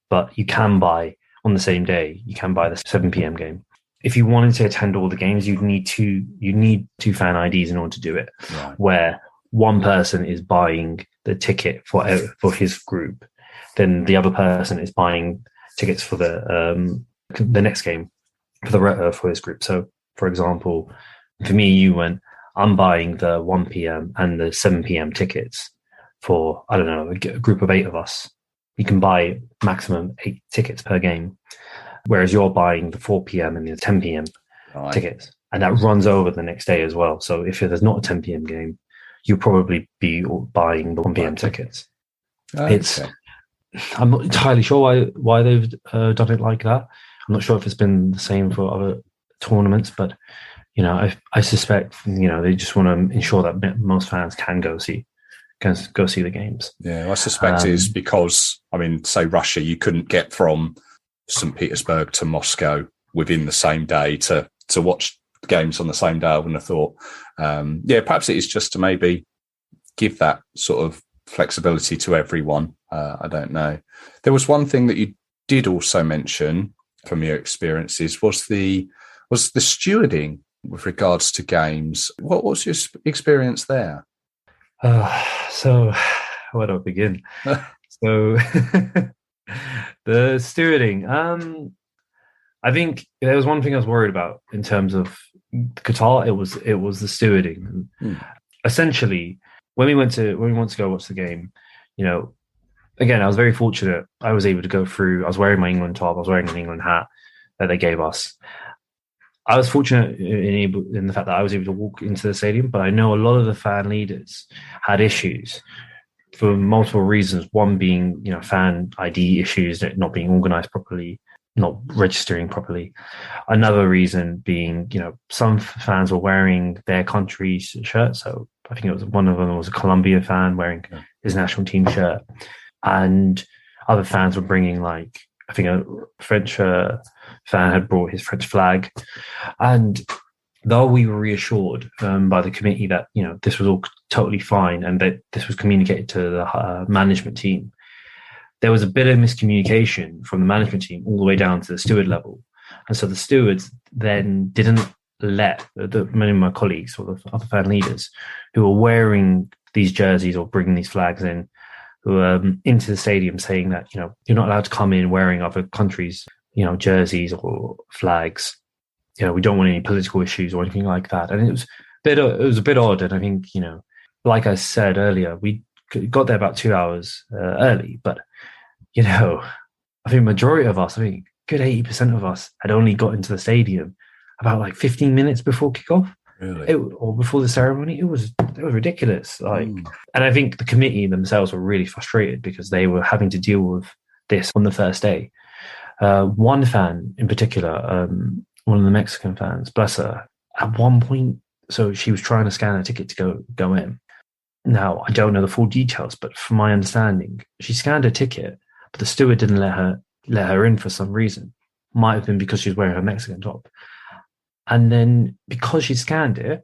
But you can buy on the same day. You can buy the 7 p.m. game. If you wanted to attend all the games, you need two fan IDs in order to do it. Right. Where one person is buying the ticket for his group, then the other person is buying tickets for the next game for his group. So, for example, for me, I'm buying the 1 p.m. and the 7 p.m. tickets for, I don't know, a group of 8 of us. You can buy maximum 8 tickets per game, whereas you're buying the 4 p.m. and the 10 p.m. tickets. And that runs over the next day as well. So if there's not a 10 p.m. game, you'll probably be buying the 1 p.m. tickets. Okay. I'm not entirely sure why they've done it like that. I'm not sure if it's been the same for other tournaments, but I suspect they just want to ensure that most fans can go see the games. Yeah, I suspect it is because, I mean, say Russia, you couldn't get from St. Petersburg to Moscow within the same day to watch games on the same day. I wouldn't have thought. Perhaps it is just to maybe give that sort of flexibility to everyone. I don't know. There was one thing that you did also mention from your experiences was the stewarding with regards to games. What was your experience there? So where do I begin? So the stewarding. I think there was one thing I was worried about in terms of Qatar. It was the stewarding. Essentially, when we went to go watch the game, again, I was very fortunate. I was able to go through. I was wearing my England top. I was wearing an England hat that they gave us. I was fortunate in the fact that I was able to walk into the stadium, but I know a lot of the fan leaders had issues for multiple reasons. One being, fan ID issues, not being organised properly, not registering properly. Another reason being, some fans were wearing their country's shirt. So I think it was one of them was a Colombia fan wearing his national team shirt, and other fans were bringing I think a French fan had brought his French flag. And though we were reassured by the committee that, this was all totally fine and that this was communicated to the management team, there was a bit of miscommunication from the management team all the way down to the steward level. And so the stewards then didn't let many of my colleagues or the other fan leaders who were wearing these jerseys or bringing these flags in, who into the stadium saying that, you're not allowed to come in wearing other countries' jerseys or flags. we don't want any political issues or anything like that. And it was a bit odd. And I think, like I said earlier, we got there about 2 hours early, but I think majority of us, I think good 80% of us had only got into the stadium about like 15 minutes before kickoff. Really? Or before the ceremony. It was ridiculous. And I think the committee themselves were really frustrated because they were having to deal with this on the first day. One fan in particular, one of the Mexican fans, bless her, at one point, so she was trying to scan a ticket to go in. Now, I don't know the full details, but from my understanding, she scanned a ticket, but the steward didn't let her in for some reason. Might have been because she was wearing her Mexican top. And then because she scanned it,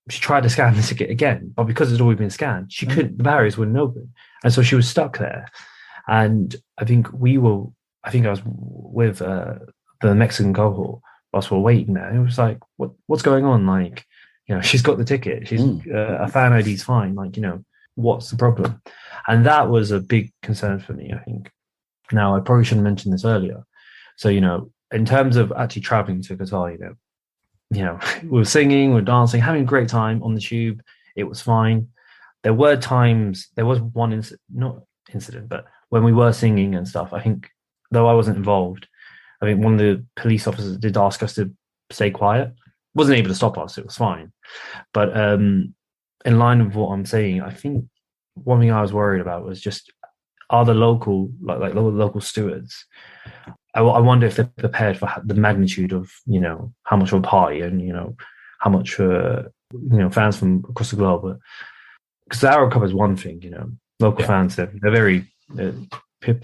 she tried to scan the ticket again, but because it's already been scanned, she couldn't. The barriers wouldn't open, and so she was stuck there. And I think I was with the Mexican cohort whilst we were waiting there. It was like, what's going on? Like, she's got the ticket. She's a fan ID is fine. Like, what's the problem? And that was a big concern for me, I think. Now, I probably shouldn't mention this earlier. So, in terms of actually traveling to Qatar, we were singing, we were dancing, having a great time on the tube. It was fine. There was one incident, but when we were singing and stuff, I think, though I wasn't involved, I think one of the police officers did ask us to stay quiet. Wasn't able to stop us. It was fine. But in line with what I'm saying, I think one thing I was worried about was just, are the local, like local stewards, I wonder if they're prepared for the magnitude of, how much of a party and, how much, fans from across the globe. But because the Arab Cup is one thing, local fans, they're very,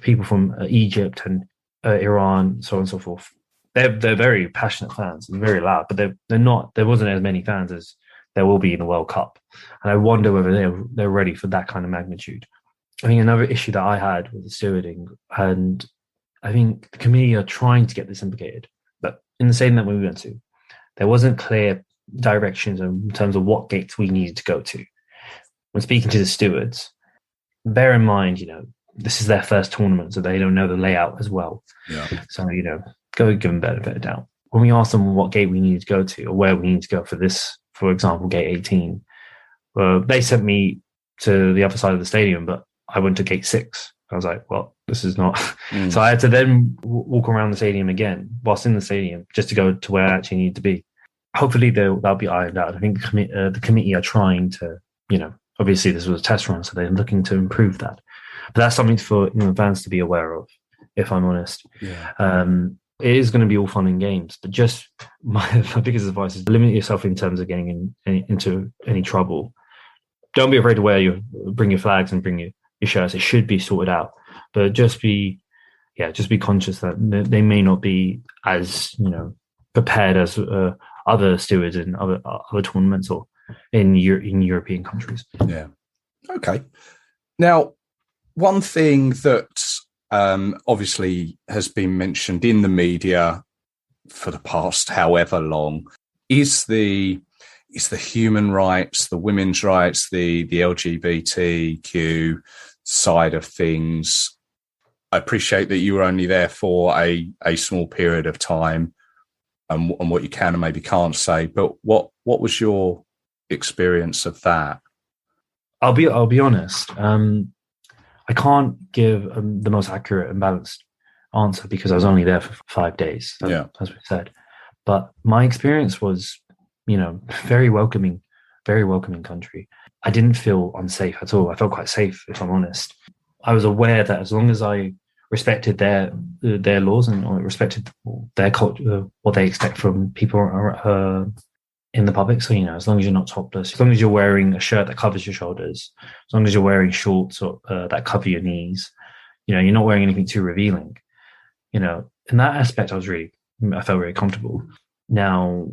people from Egypt and Iran, so on and so forth. They're very passionate fans and very loud, but they're not, there wasn't as many fans as there will be in the World Cup. And I wonder whether they're ready for that kind of magnitude. I think another issue that I had with the stewarding, and I think the committee are trying to get this implicated, but in the stadium that we went to, there wasn't clear directions in terms of what gates we needed to go to. When speaking to the stewards, bear in mind, this is their first tournament, so they don't know the layout as well. Yeah. So, go give them benefit of doubt. When we asked them what gate we needed to go to or where we need to go for this, for example, gate 18, they sent me to the other side of the stadium, but I went to gate 6. I was like, well, this is not. So I had to then walk around the stadium again, whilst in the stadium, just to go to where I actually need to be. Hopefully that'll be ironed out. I think the committee are trying to, obviously this was a test run, so they're looking to improve that. But that's something for fans to be aware of, if I'm honest. Yeah. It is going to be all fun and games, but just my biggest advice is limit yourself in terms of getting into any trouble. Don't be afraid to bring your flags and bring your shirts. It should be sorted out, but just be conscious that they may not be as prepared as other stewards in other tournaments or in European countries. Yeah. Okay. Now, one thing that obviously has been mentioned in the media for the past however long is the human rights, the women's rights, the LGBTQ side of things. I appreciate that you were only there for a small period of time and what you can and maybe can't say, but what was your experience of that? I'll be honest. I can't give the most accurate and balanced answer because I was only there for 5 days, as we said. But my experience was, very welcoming country. I didn't feel unsafe at all. I felt quite safe, if I'm honest. I was aware that as long as I respected their laws and I respected their culture, what they expect from people in the public. So, as long as you're not topless, as long as you're wearing a shirt that covers your shoulders, as long as you're wearing shorts that cover your knees, you're not wearing anything too revealing. In that aspect, I felt very comfortable. Now,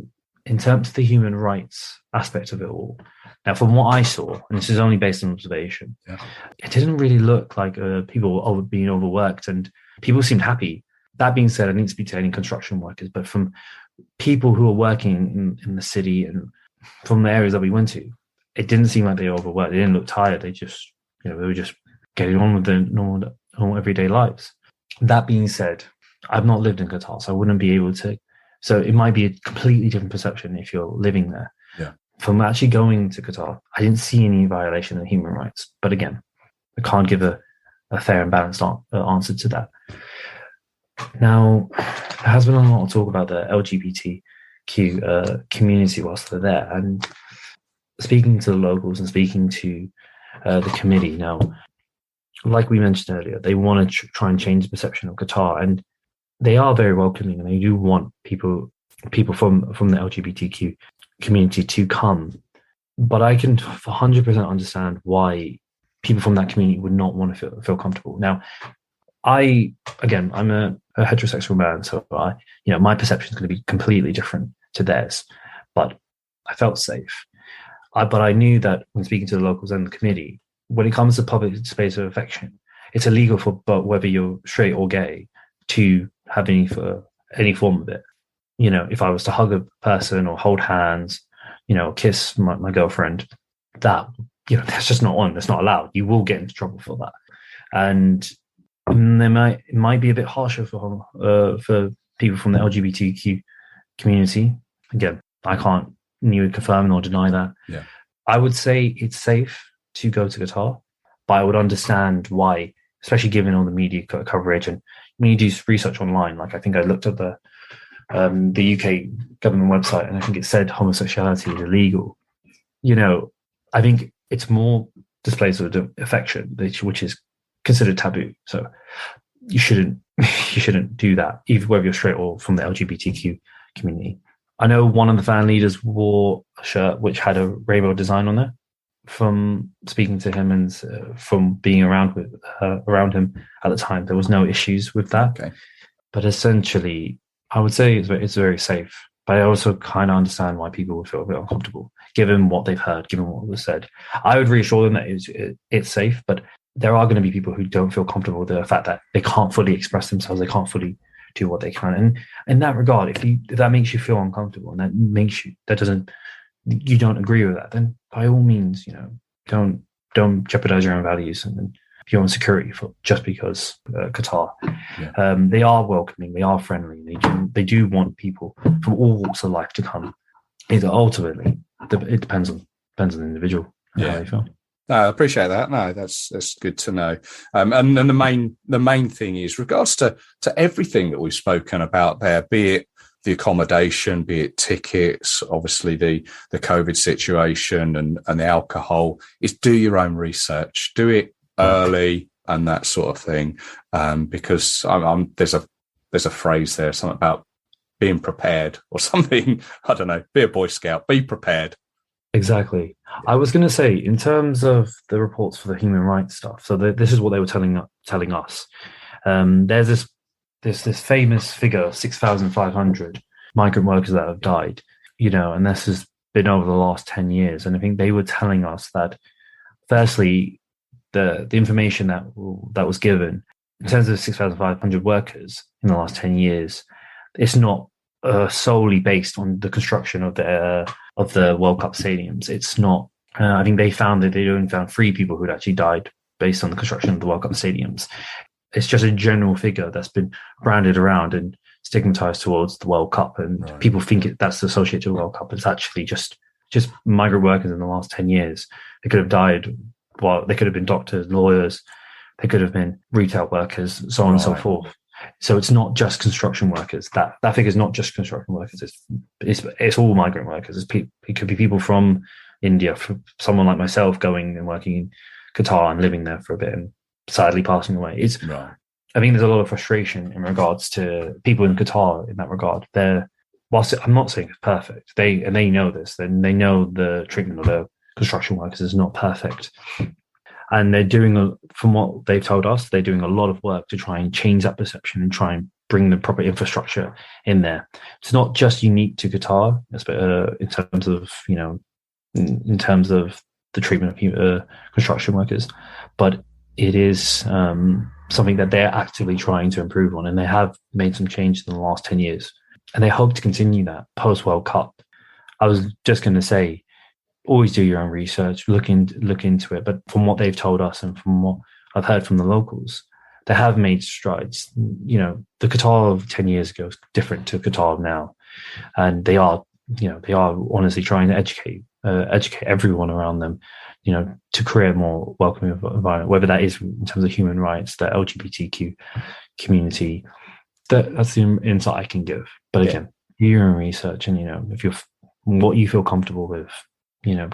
in terms of the human rights aspect of it all, now from what I saw, and this is only based on observation, it didn't really look like people were being overworked and people seemed happy. That being said, I didn't speak to any construction workers, but from people who are working in the city and from the areas that we went to, it didn't seem like they were overworked. They didn't look tired. They just, they were just getting on with their normal everyday lives. That being said, I've not lived in Qatar, so I wouldn't be able to So it might be a completely different perception if you're living there. Yeah. From actually going to Qatar, I didn't see any violation of human rights. But again, I can't give a fair and balanced answer to that. Now, there has been a lot of talk about the LGBTQ community whilst they're there. And speaking to the locals and speaking to the committee now, like we mentioned earlier, they want to try and change the perception of Qatar. And they are very welcoming, and they do want people from the LGBTQ community to come. But I can 100% understand why people from that community would not want to feel comfortable. Now, I'm a heterosexual man, so my perception is going to be completely different to theirs. But I felt safe. But I knew that when speaking to the locals and the committee, when it comes to public space of affection, it's illegal for whether you're straight or gay to have any form of it. If I was to hug a person or hold hands, kiss my girlfriend, that's just not on. That's not allowed. You will get into trouble for that. And it might be a bit harsher for people from the LGBTQ community. Again, I can't neither confirm nor deny that. Yeah. I would say it's safe to go to Qatar, but I would understand why, especially given all the media coverage. And when you do research online, like I think I looked at the UK government website, and I think it said homosexuality is illegal. I think it's more displays of affection, which is considered taboo. So you shouldn't do that, either whether you're straight or from the LGBTQ community. I know one of the fan leaders wore a shirt which had a rainbow design on there. From speaking to him and from being around him at the time, there was no issues with that. Okay. But essentially, I would say it's very safe. But I also kind of understand why people would feel a bit uncomfortable, given what they've heard, given what was said. I would reassure them that it's safe, but there are going to be people who don't feel comfortable with the fact that they can't fully express themselves, they can't fully do what they can. And in that regard, if that makes you feel uncomfortable and you don't agree with that, then by all means, don't jeopardize your own values and your own security just because Qatar. Yeah. They are welcoming, they are friendly, they do want people from all walks of life to come. Ultimately, it depends on the individual. Yeah. How they feel. No, I appreciate that. No, that's good to know. And the main thing is regards to everything that we've spoken about there, be it the accommodation, be it tickets, obviously the COVID situation and the alcohol, is do your own research, do it early and that sort of thing. Because there's a phrase there, something about being prepared or something. I don't know, be a Boy Scout, be prepared. Exactly. I was going to say, in terms of the reports for the human rights stuff, so this is what they were telling us. There's this famous figure, 6,500 migrant workers that have died, and this has been over the last 10 years. And I think they were telling us that, firstly, the information that was given in terms of 6,500 workers in the last 10 years, it's not solely based on the construction of the World Cup stadiums. It's not. I think they found that they only found 3 people who'd actually died based on the construction of the World Cup stadiums. It's just a general figure that's been branded around and stigmatized towards the World Cup, and right. People think that's associated with the World Cup. It's actually just migrant workers in the last 10 years. They could have died. Well, they could have been doctors, lawyers. They could have been retail workers, so on and so forth. So it's not just construction workers. That figure is not just construction workers. It's all migrant workers. It could be people from India, from someone like myself going and working in Qatar and living there for a bit and sadly passing away. I think there's a lot of frustration in regards to people in Qatar in that regard. Whilst I'm not saying it's perfect, they know this. They know the treatment of the construction workers is not perfect. And they're doing, from what they've told us, they're doing a lot of work to try and change that perception and try and bring the proper infrastructure in there. It's not just unique to Qatar in terms of the treatment of construction workers, but it is something that they're actively trying to improve on, and they have made some changes in the last 10 years, and they hope to continue that post World Cup. I was just going to say, always do your own research, look into it. But from what they've told us and from what I've heard from the locals, they have made strides. The Qatar of 10 years ago is different to Qatar of now. and they are honestly trying to educate everyone around them, to create a more welcoming environment, whether that is in terms of human rights, the LGBTQ community. That's the insight I can give. But again, do your own research, and if you're what you feel comfortable with,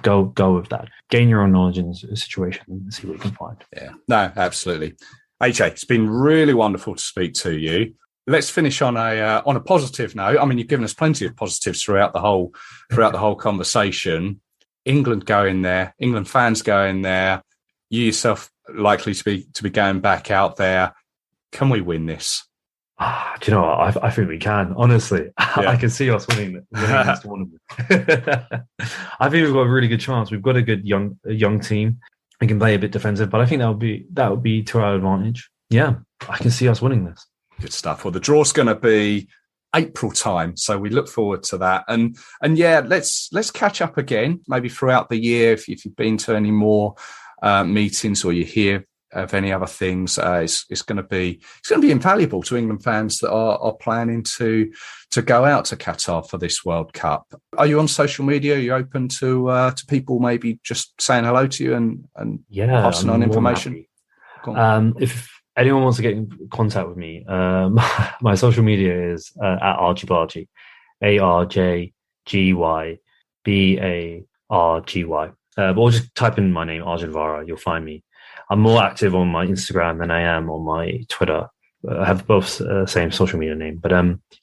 go with that. Gain your own knowledge in the situation and see what you can find. Yeah, no, absolutely. AJ, it's been really wonderful to speak to you. Let's finish on a positive note. I mean, you've given us plenty of positives throughout the whole conversation. England going there, England fans going there. You yourself likely to be going back out there. Can we win this? Do you know what? I think we can. Honestly, I can see us winning this tournament. I think we've got a really good chance. We've got a good young team. We can play a bit defensive, but I think that would be to our advantage. Yeah, I can see us winning this. Good stuff. Well, the draw's going to be April time, so we look forward to that. And yeah, let's catch up again, maybe throughout the year if you've been to any more meetings or you hear of any other things. It's going to be invaluable to England fans that are planning to go out to Qatar for this World Cup. Are you on social media? Are you open to people maybe just saying hello to you and passing on information? If anyone wants to get in contact with me, my social media is at Argybargy, ARJGYBARGY. Or just type in my name, Arjun Wara, you'll find me. I'm more active on my Instagram than I am on my Twitter. I have both same social media name. But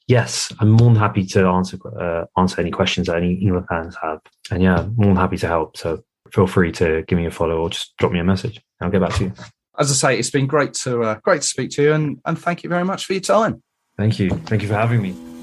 yes, I'm more than happy to answer any questions that any England fans have. And yeah, more than happy to help. So feel free to give me a follow or just drop me a message. I'll get back to you. As I say, it's been great to speak to you, and thank you very much for your time. Thank you. Thank you for having me.